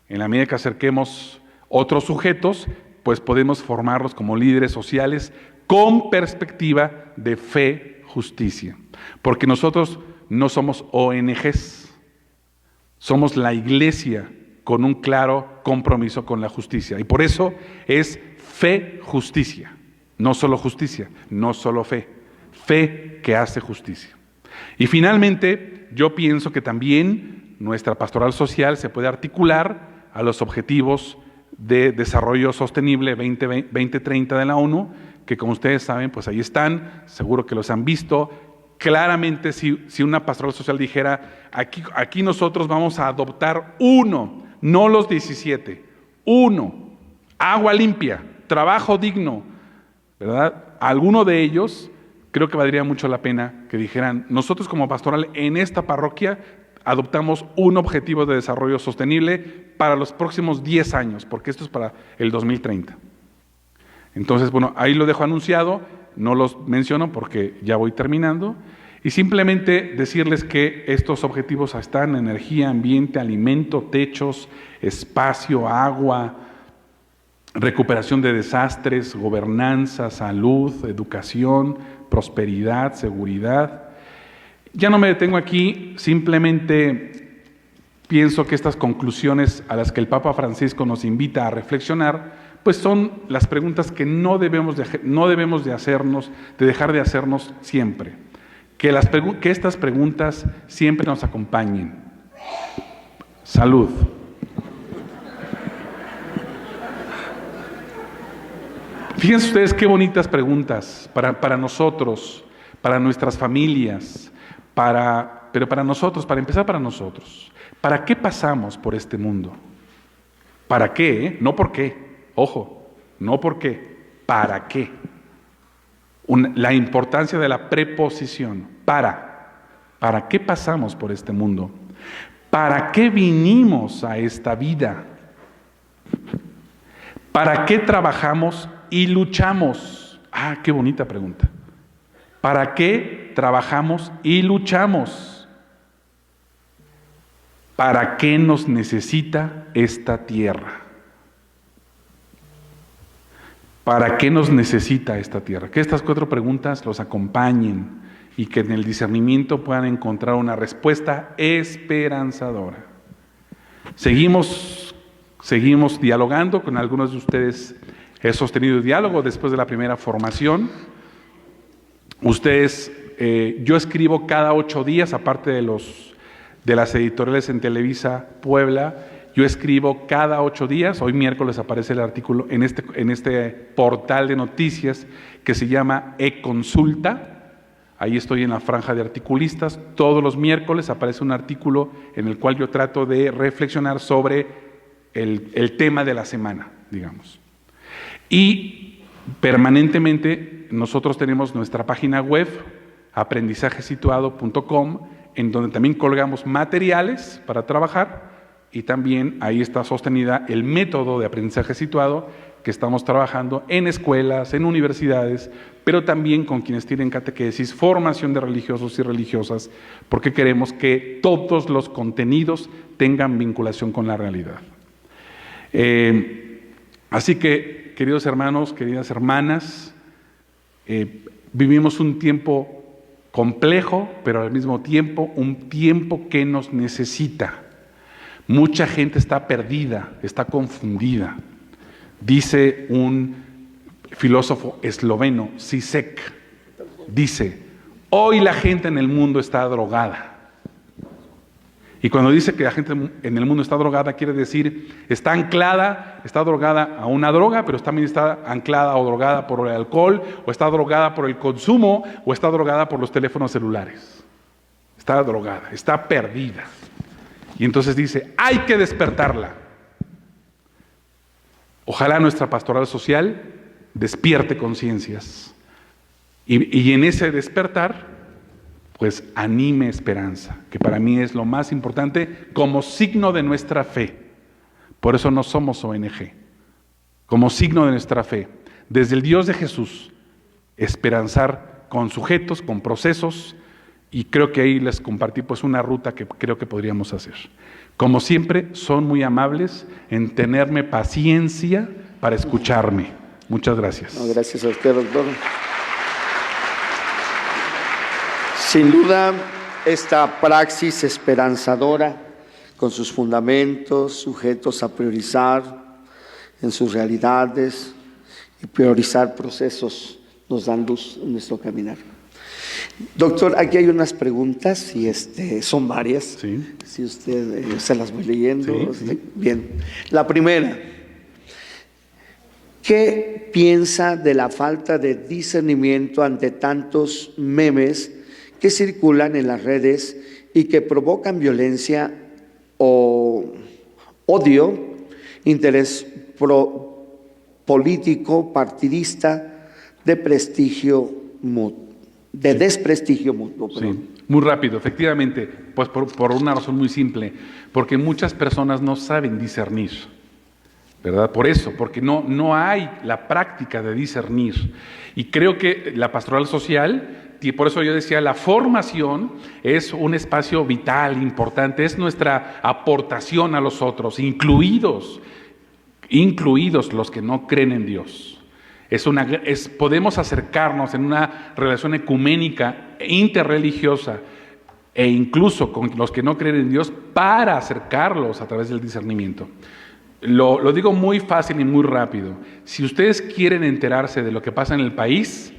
en la medida que acerquemos otros sujetos, pues podemos formarlos como líderes sociales con perspectiva de fe, justicia. Porque nosotros no somos ONGs, somos la iglesia con un claro compromiso con la justicia. Y por eso es fe, justicia. No solo justicia, no solo fe. Fe que hace justicia. Y finalmente, yo pienso que también nuestra pastoral social se puede articular a los objetivos de desarrollo sostenible 2030 de la ONU, que como ustedes saben, pues ahí están, seguro que los han visto. Claramente, si una pastoral social dijera, aquí nosotros vamos a adoptar uno, no los 17, uno, agua limpia, trabajo digno, ¿verdad? Alguno de ellos, creo que valdría mucho la pena que dijeran, nosotros como pastoral en esta parroquia adoptamos un objetivo de desarrollo sostenible para los próximos 10 años, porque esto es para el 2030. Entonces, bueno, ahí lo dejo anunciado, no los menciono porque ya voy terminando, y simplemente decirles que estos objetivos están: energía, ambiente, alimento, techos, espacio, agua, recuperación de desastres, gobernanza, salud, educación, prosperidad, seguridad. Ya no me detengo aquí, simplemente pienso que estas conclusiones a las que el Papa Francisco nos invita a reflexionar, pues son las preguntas que no debemos de dejar de hacernos siempre. Que estas preguntas siempre nos acompañen. Salud. Fíjense ustedes qué bonitas preguntas para nosotros, para nuestras familias, pero para nosotros, para empezar para nosotros. ¿Para qué pasamos por este mundo? ¿Para qué? No por qué. Ojo, no por qué. ¿Para qué? La importancia de la preposición. ¿Para qué pasamos por este mundo? ¿Para qué vinimos a esta vida? ¿Para qué trabajamos y luchamos? Ah, qué bonita pregunta. ¿Para qué trabajamos y luchamos? ¿Para qué nos necesita esta tierra? ¿Para qué nos necesita esta tierra? Que estas 4 preguntas los acompañen y que en el discernimiento puedan encontrar una respuesta esperanzadora. Seguimos dialogando con algunos de ustedes. He sostenido diálogo después de la primera formación. Yo escribo cada 8 días, aparte de las editoriales en Televisa Puebla. Yo escribo cada 8 días. Hoy miércoles aparece el artículo en este portal de noticias que se llama eConsulta. Ahí estoy en la franja de articulistas. Todos los miércoles aparece un artículo en el cual yo trato de reflexionar sobre el tema de la semana, digamos. Y permanentemente nosotros tenemos nuestra página web, aprendizajesituado.com, en donde también colgamos materiales para trabajar. Y también ahí está sostenida el método de aprendizaje situado que estamos trabajando en escuelas, en universidades, pero también con quienes tienen catequesis, formación de religiosos y religiosas, porque queremos que todos los contenidos tengan vinculación con la realidad. Así que, queridos hermanos, queridas hermanas, vivimos un tiempo complejo, pero al mismo tiempo un tiempo que nos necesita. Mucha gente está perdida, está confundida. Dice un filósofo esloveno, Zizek, dice: hoy la gente en el mundo está drogada. Y cuando dice que la gente en el mundo está drogada, quiere decir, está drogada a una droga, pero también está anclada o drogada por el alcohol, o está drogada por el consumo, o está drogada por los teléfonos celulares. Está drogada, está perdida. Y entonces dice, hay que despertarla. Ojalá nuestra pastoral social despierte conciencias. Y en ese despertar, pues anime esperanza, que para mí es lo más importante como signo de nuestra fe. Por eso no somos ONG. Como signo de nuestra fe, desde el Dios de Jesús, esperanzar con sujetos, con procesos, y creo que ahí les compartí pues una ruta que creo que podríamos hacer. Como siempre, son muy amables en tenerme paciencia para escucharme. Muchas gracias. No, gracias a usted, doctor. Sin duda, esta praxis esperanzadora, con sus fundamentos, sujetos a priorizar en sus realidades y priorizar procesos, nos dan luz en nuestro caminar. Doctor, aquí hay unas preguntas y son varias. Sí. Si usted se las voy leyendo. Sí. Bien. La primera, ¿qué piensa de la falta de discernimiento ante tantos memes que circulan en las redes y que provocan violencia o odio, interés político, partidista, de desprestigio mutuo? Sí. Muy rápido, efectivamente, pues por una razón muy simple, porque muchas personas no saben discernir, ¿verdad? Por eso, porque no hay la práctica de discernir. Y creo que la pastoral social, y por eso yo decía, la formación es un espacio vital, importante, es nuestra aportación a los otros, incluidos los que no creen en Dios. Podemos acercarnos en una relación ecuménica, interreligiosa, e incluso con los que no creen en Dios, para acercarlos a través del discernimiento. Lo digo muy fácil y muy rápido. Si ustedes quieren enterarse de lo que pasa en el país,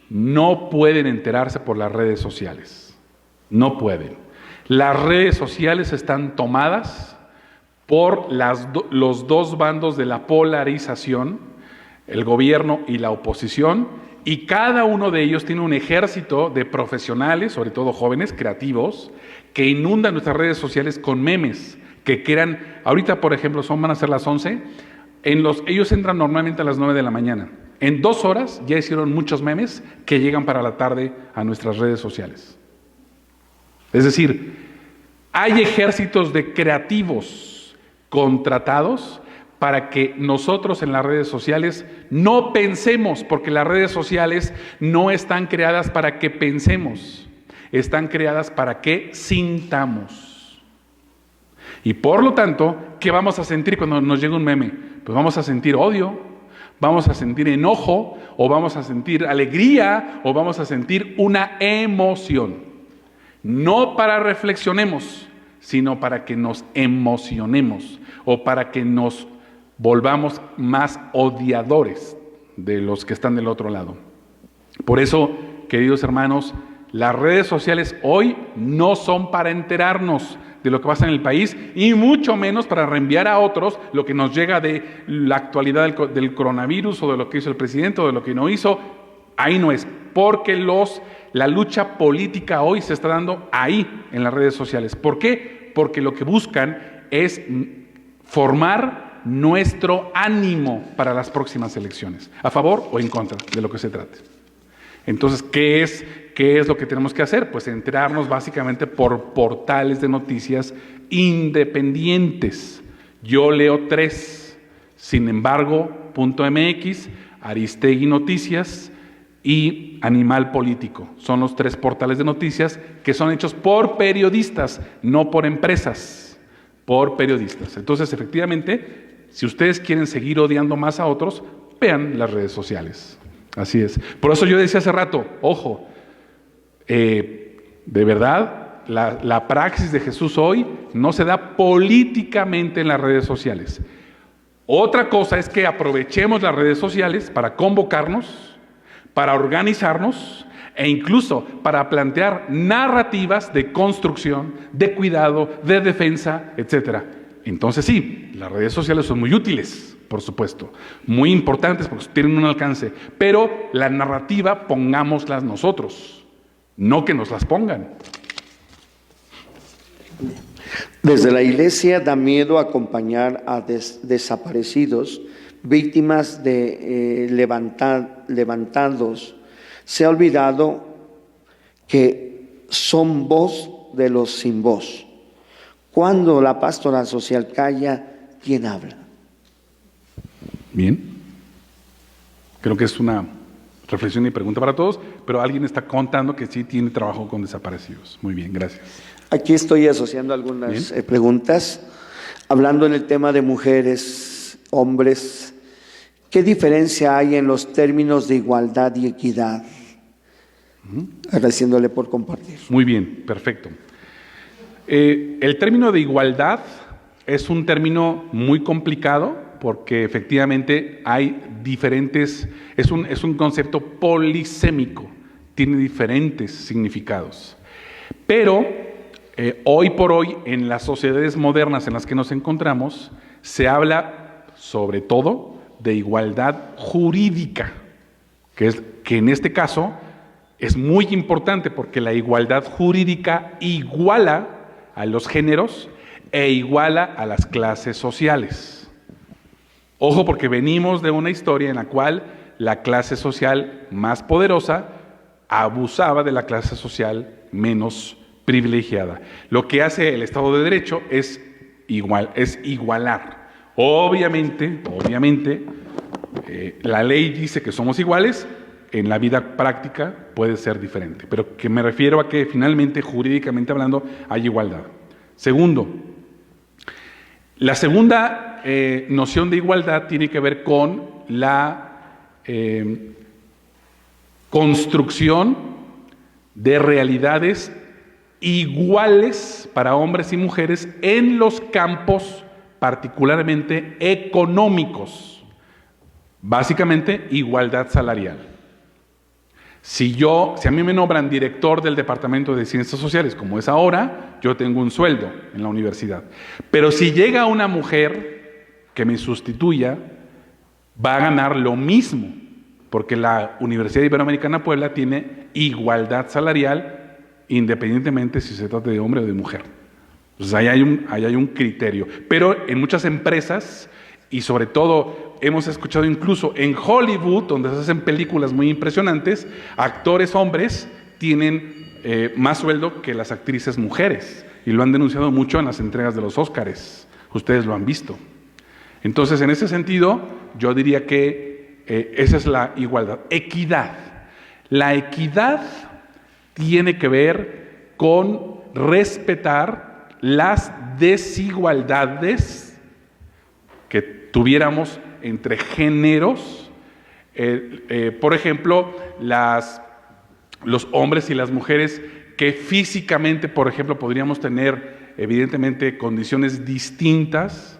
no pueden enterarse por las redes sociales. No pueden. Las redes sociales están tomadas por los dos bandos de la polarización, el gobierno y la oposición, y cada uno de ellos tiene un ejército de profesionales, sobre todo jóvenes, creativos, que inundan nuestras redes sociales con memes, que quieran, ahorita por ejemplo van a ser las 11, ellos entran normalmente a las 9 de la mañana. En 2 horas ya hicieron muchos memes que llegan para la tarde a nuestras redes sociales. Es decir, hay ejércitos de creativos contratados para que nosotros en las redes sociales no pensemos, porque las redes sociales no están creadas para que pensemos, están creadas para que sintamos. Y por lo tanto, ¿qué vamos a sentir cuando nos llega un meme? Pues vamos a sentir odio, vamos a sentir enojo, o vamos a sentir alegría, o vamos a sentir una emoción. No para reflexionemos, sino para que nos emocionemos, o para que nos volvamos más odiadores de los que están del otro lado. Por eso, queridos hermanos, las redes sociales hoy no son para enterarnos de lo que pasa en el país, y mucho menos para reenviar a otros lo que nos llega de la actualidad del coronavirus, o de lo que hizo el presidente, o de lo que no hizo. Ahí no es, porque la lucha política hoy se está dando ahí, en las redes sociales. ¿Por qué? Porque lo que buscan es formar nuestro ánimo para las próximas elecciones, a favor o en contra de lo que se trate. Entonces, ¿qué es lo que tenemos que hacer? Pues enterarnos básicamente por portales de noticias independientes. Yo leo 3, Sin embargo.mx, Aristegui Noticias y Animal Político. Son los 3 portales de noticias que son hechos por periodistas, no por empresas, por periodistas. Entonces, efectivamente, si ustedes quieren seguir odiando más a otros, vean las redes sociales. Así es. Por eso yo decía hace rato, ojo, de verdad, la praxis de Jesús hoy no se da políticamente en las redes sociales. Otra cosa es que aprovechemos las redes sociales para convocarnos, para organizarnos e incluso para plantear narrativas de construcción, de cuidado, de defensa, etcétera. Entonces sí, las redes sociales son muy útiles, por supuesto, muy importantes porque tienen un alcance, pero la narrativa pongámoslas nosotros, no que nos las pongan. Desde la Iglesia da miedo acompañar a desaparecidos, víctimas de levantados. Se ha olvidado que son voz de los sin voz. Cuando la pastoral social calla, ¿quién habla? Bien. Creo que es una reflexión y pregunta para todos, pero alguien está contando que sí tiene trabajo con desaparecidos. Muy bien, gracias. Aquí estoy asociando algunas preguntas, hablando en el tema de mujeres, hombres. ¿Qué diferencia hay en los términos de igualdad y equidad? Agradeciéndole por compartir. Muy bien, perfecto. El término de igualdad es un término muy complicado porque efectivamente hay diferentes, es un concepto polisémico, tiene diferentes significados. Pero hoy por hoy, en las sociedades modernas en las que nos encontramos, se habla sobre todo de igualdad jurídica, que en este caso es muy importante porque la igualdad jurídica iguala a los géneros e iguala a las clases sociales. Ojo, porque venimos de una historia en la cual la clase social más poderosa abusaba de la clase social menos privilegiada. Lo que hace el Estado de Derecho es igualar. Obviamente, la ley dice que somos iguales, en la vida práctica puede ser diferente, pero que me refiero a que finalmente, jurídicamente hablando, hay igualdad. Segundo, la segunda noción de igualdad tiene que ver con la construcción de realidades iguales para hombres y mujeres en los campos particularmente económicos. Básicamente, igualdad salarial. Si a mí me nombran director del Departamento de Ciencias Sociales, como es ahora, yo tengo un sueldo en la universidad. Pero si llega una mujer que me sustituya, va a ganar lo mismo, porque la Universidad Iberoamericana Puebla tiene igualdad salarial independientemente si se trata de hombre o de mujer. Entonces ahí hay un criterio. Pero en muchas empresas, y sobre todo hemos escuchado incluso en Hollywood, donde se hacen películas muy impresionantes, actores hombres tienen más sueldo que las actrices mujeres, y lo han denunciado mucho en las entregas de los Óscares. Ustedes lo han visto. Entonces, en ese sentido, yo diría que esa es la igualdad. Equidad. La equidad tiene que ver con respetar las desigualdades que tuviéramos entre géneros. Por ejemplo, los hombres y las mujeres que físicamente, por ejemplo, podríamos tener evidentemente condiciones distintas,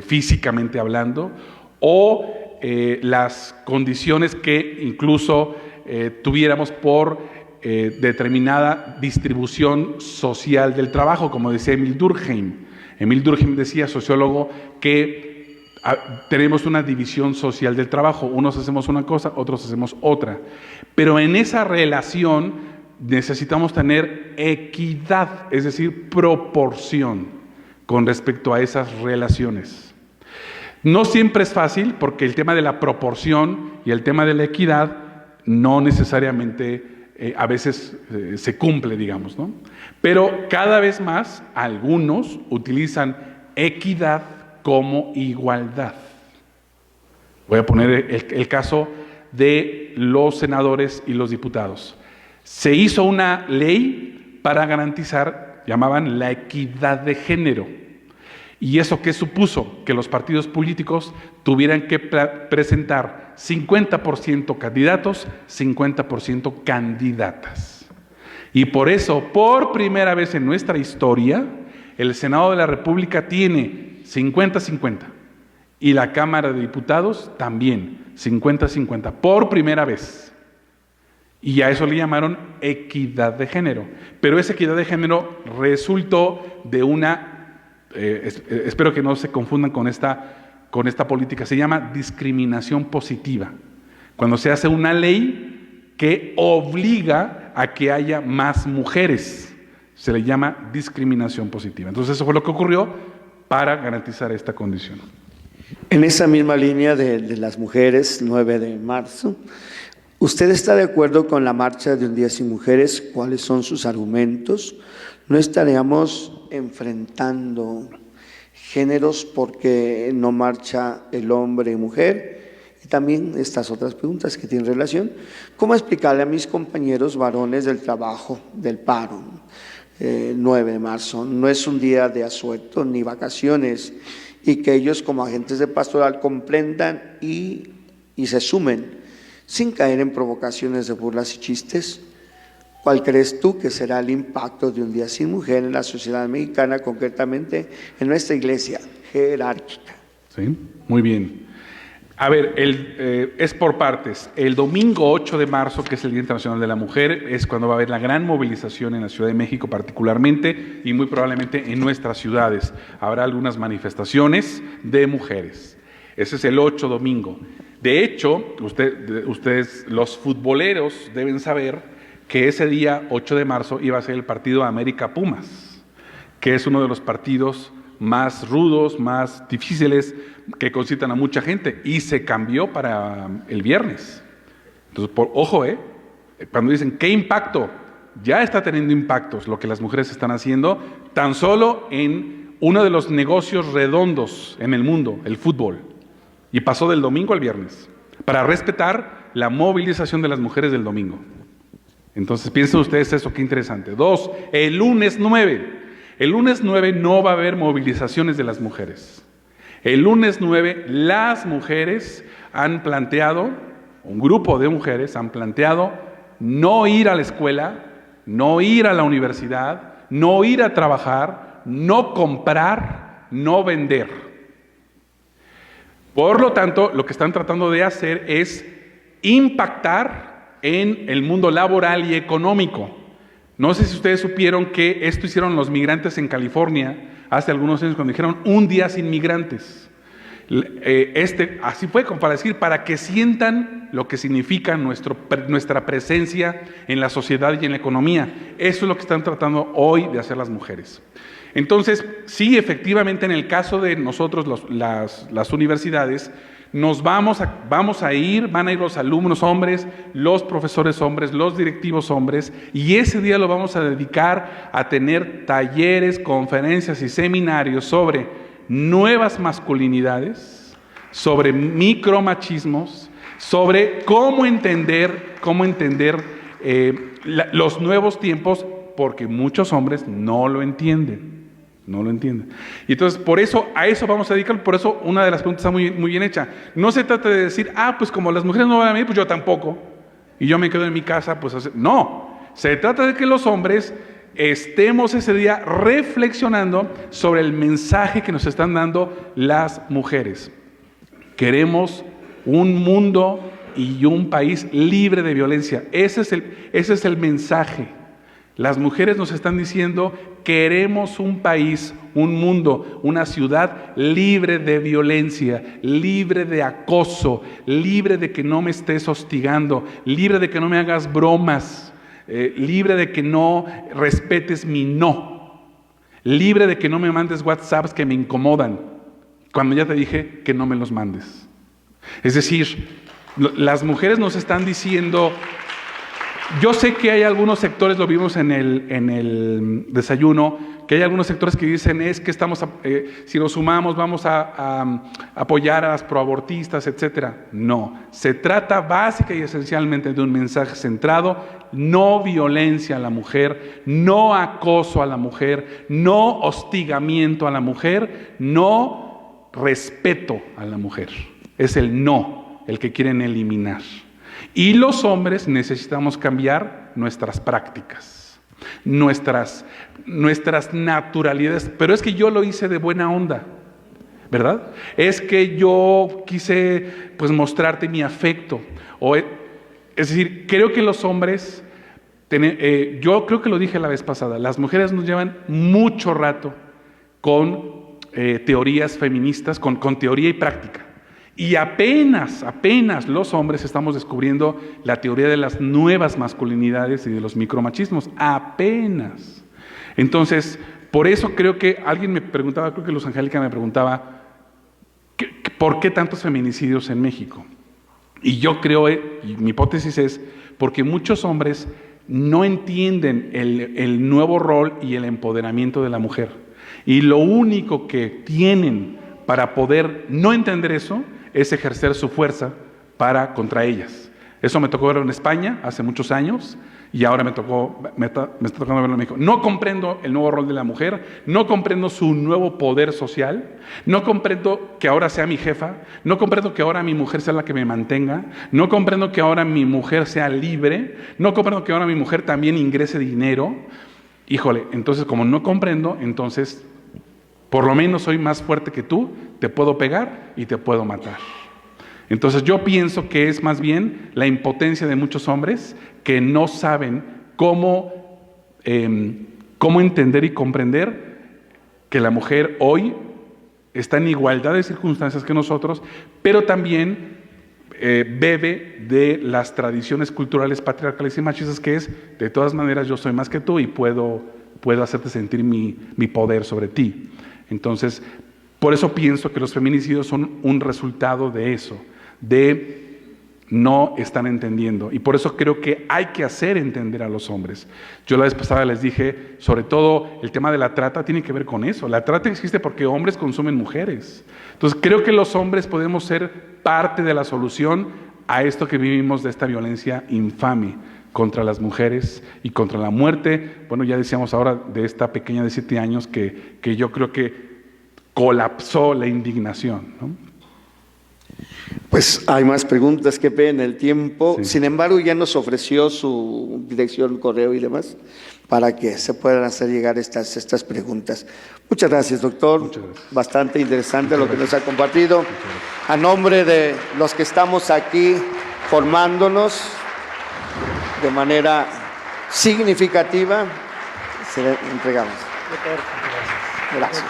físicamente hablando, o las condiciones que incluso tuviéramos por determinada distribución social del trabajo, como decía Emil Durkheim. Emil Durkheim decía, sociólogo, que tenemos una división social del trabajo, unos hacemos una cosa, otros hacemos otra, pero en esa relación necesitamos tener equidad, es decir, proporción con respecto a esas relaciones. No siempre es fácil, porque el tema de la proporción y el tema de la equidad no necesariamente a veces se cumple, digamos, ¿no? Pero cada vez más algunos utilizan equidad como igualdad. Voy a poner el caso de los senadores y los diputados. Se hizo una ley para garantizar, llamaban la equidad de género. ¿Y eso qué supuso? Que los partidos políticos tuvieran que presentar 50% candidatos, 50% candidatas. Y por eso, por primera vez en nuestra historia, el Senado de la República tiene 50-50 y la Cámara de Diputados también 50-50, por primera vez. Y a eso le llamaron equidad de género. Pero esa equidad de género resultó de una... espero que no se confundan con esta política, se llama discriminación positiva. Cuando se hace una ley que obliga a que haya más mujeres, se le llama discriminación positiva. Entonces eso fue lo que ocurrió para garantizar esta condición. En esa misma línea de las mujeres, 9 de marzo, ¿usted está de acuerdo con la marcha de Un Día Sin Mujeres? ¿Cuáles son sus argumentos? ¿No estaríamos enfrentando géneros porque no marcha el hombre y mujer? Y también estas otras preguntas que tienen relación. ¿Cómo explicarle a mis compañeros varones del trabajo, del paro? 9 de marzo no es un día de asueto ni vacaciones, y que ellos como agentes de pastoral comprendan y se sumen sin caer en provocaciones de burlas y chistes. ¿Cuál crees tú que será el impacto de Un Día Sin Mujer en la sociedad mexicana, concretamente en nuestra iglesia jerárquica? Sí, muy bien. A ver, es por partes. El domingo 8 de marzo, que es el Día Internacional de la Mujer, es cuando va a haber la gran movilización en la Ciudad de México particularmente, y muy probablemente en nuestras ciudades. Habrá algunas manifestaciones de mujeres. Ese es el 8 domingo. De hecho, ustedes, los futboleros, deben saber que ese día, 8 de marzo, iba a ser el partido América Pumas, que es uno de los partidos más rudos, más difíciles, que concitan a mucha gente, y se cambió para el viernes. Entonces, ojo, cuando dicen, ¿qué impacto? ya está teniendo impactos lo que las mujeres están haciendo, tan solo en uno de los negocios redondos en el mundo, el fútbol. Y pasó del domingo al viernes, para respetar la movilización de las mujeres del domingo. Entonces piensen ustedes eso, qué interesante. 2, el lunes 9. El lunes 9 no va a haber movilizaciones de las mujeres. El lunes 9 las mujeres han planteado, un grupo de mujeres han planteado no ir a la escuela, no ir a la universidad, no ir a trabajar, no comprar, no vender. Por lo tanto, lo que están tratando de hacer es impactar en el mundo laboral y económico. No sé si ustedes supieron que esto hicieron los migrantes en California hace algunos años cuando dijeron un día sin migrantes. Así fue como para decir, para que sientan lo que significa nuestra presencia en la sociedad y en la economía. Eso es lo que están tratando hoy de hacer las mujeres. Entonces, sí, efectivamente, en el caso de nosotros, las universidades, vamos a ir, van a ir los alumnos hombres, los profesores hombres, los directivos hombres, y ese día lo vamos a dedicar a tener talleres, conferencias y seminarios sobre nuevas masculinidades, sobre micromachismos, sobre cómo entender los nuevos tiempos, porque muchos hombres no lo entienden. Y entonces, por eso, a eso vamos a dedicar. Por eso, una de las preguntas está muy bien hecha. No se trata de decir, pues como las mujeres no van a venir, pues yo tampoco, y yo me quedo en mi casa, pues no. Se trata de que los hombres estemos ese día reflexionando sobre el mensaje que nos están dando las mujeres. Queremos un mundo y un país libre de violencia. Ese es el mensaje. Las mujeres nos están diciendo, queremos un país, un mundo, una ciudad libre de violencia, libre de acoso, libre de que no me estés hostigando, libre de que no me hagas bromas, libre de que no respetes mi no, libre de que no me mandes WhatsApps que me incomodan, cuando ya te dije que no me los mandes. Es decir, las mujeres nos están diciendo... Yo sé que hay algunos sectores, lo vimos en el desayuno, que hay algunos sectores que dicen es que si nos sumamos vamos a apoyar a las proabortistas, etcétera. No, se trata básica y esencialmente de un mensaje centrado, no violencia a la mujer, no acoso a la mujer, no hostigamiento a la mujer, no respeto a la mujer. Es el no, el que quieren eliminar. Y los hombres necesitamos cambiar nuestras prácticas, nuestras naturalidades. Pero es que yo lo hice de buena onda, ¿verdad? Es que yo quise mostrarte mi afecto. Es decir, creo que los hombres, yo creo que lo dije la vez pasada, las mujeres nos llevan mucho rato con teorías feministas, con teoría y práctica. Y apenas los hombres estamos descubriendo la teoría de las nuevas masculinidades y de los micromachismos, apenas. Entonces, por eso creo que alguien me preguntaba, creo que Luz Angélica me preguntaba, ¿por qué tantos feminicidios en México? Y yo creo, y mi hipótesis es, porque muchos hombres no entienden el nuevo rol y el empoderamiento de la mujer. Y lo único que tienen para poder no entender eso es ejercer su fuerza contra ellas. Eso me tocó verlo en España hace muchos años y ahora me está tocando verlo en México. No comprendo el nuevo rol de la mujer, no comprendo su nuevo poder social, no comprendo que ahora sea mi jefa, no comprendo que ahora mi mujer sea la que me mantenga, no comprendo que ahora mi mujer sea libre, no comprendo que ahora mi mujer también ingrese dinero. Híjole, entonces como no comprendo, entonces... por lo menos soy más fuerte que tú, te puedo pegar y te puedo matar. Entonces yo pienso que es más bien la impotencia de muchos hombres que no saben cómo entender y comprender que la mujer hoy está en igualdad de circunstancias que nosotros, pero también bebe de las tradiciones culturales patriarcales y machistas, que es, de todas maneras, yo soy más que tú y puedo hacerte sentir mi poder sobre ti. Entonces, por eso pienso que los feminicidios son un resultado de eso, de no están entendiendo. Y por eso creo que hay que hacer entender a los hombres. Yo la vez pasada les dije, sobre todo el tema de la trata tiene que ver con eso. La trata existe porque hombres consumen mujeres. Entonces creo que los hombres podemos ser parte de la solución a esto que vivimos de esta violencia infame contra las mujeres y contra la muerte. Bueno, ya decíamos ahora de esta pequeña de 7 años que yo creo que colapsó la indignación, ¿no? Pues hay más preguntas que ven el tiempo. Sí. Sin embargo, ya nos ofreció su dirección, correo y demás para que se puedan hacer llegar estas preguntas. Muchas gracias, doctor. Muchas gracias. Bastante interesante lo que nos ha compartido. A nombre de los que estamos aquí formándonos de manera significativa, se le entregamos. Gracias.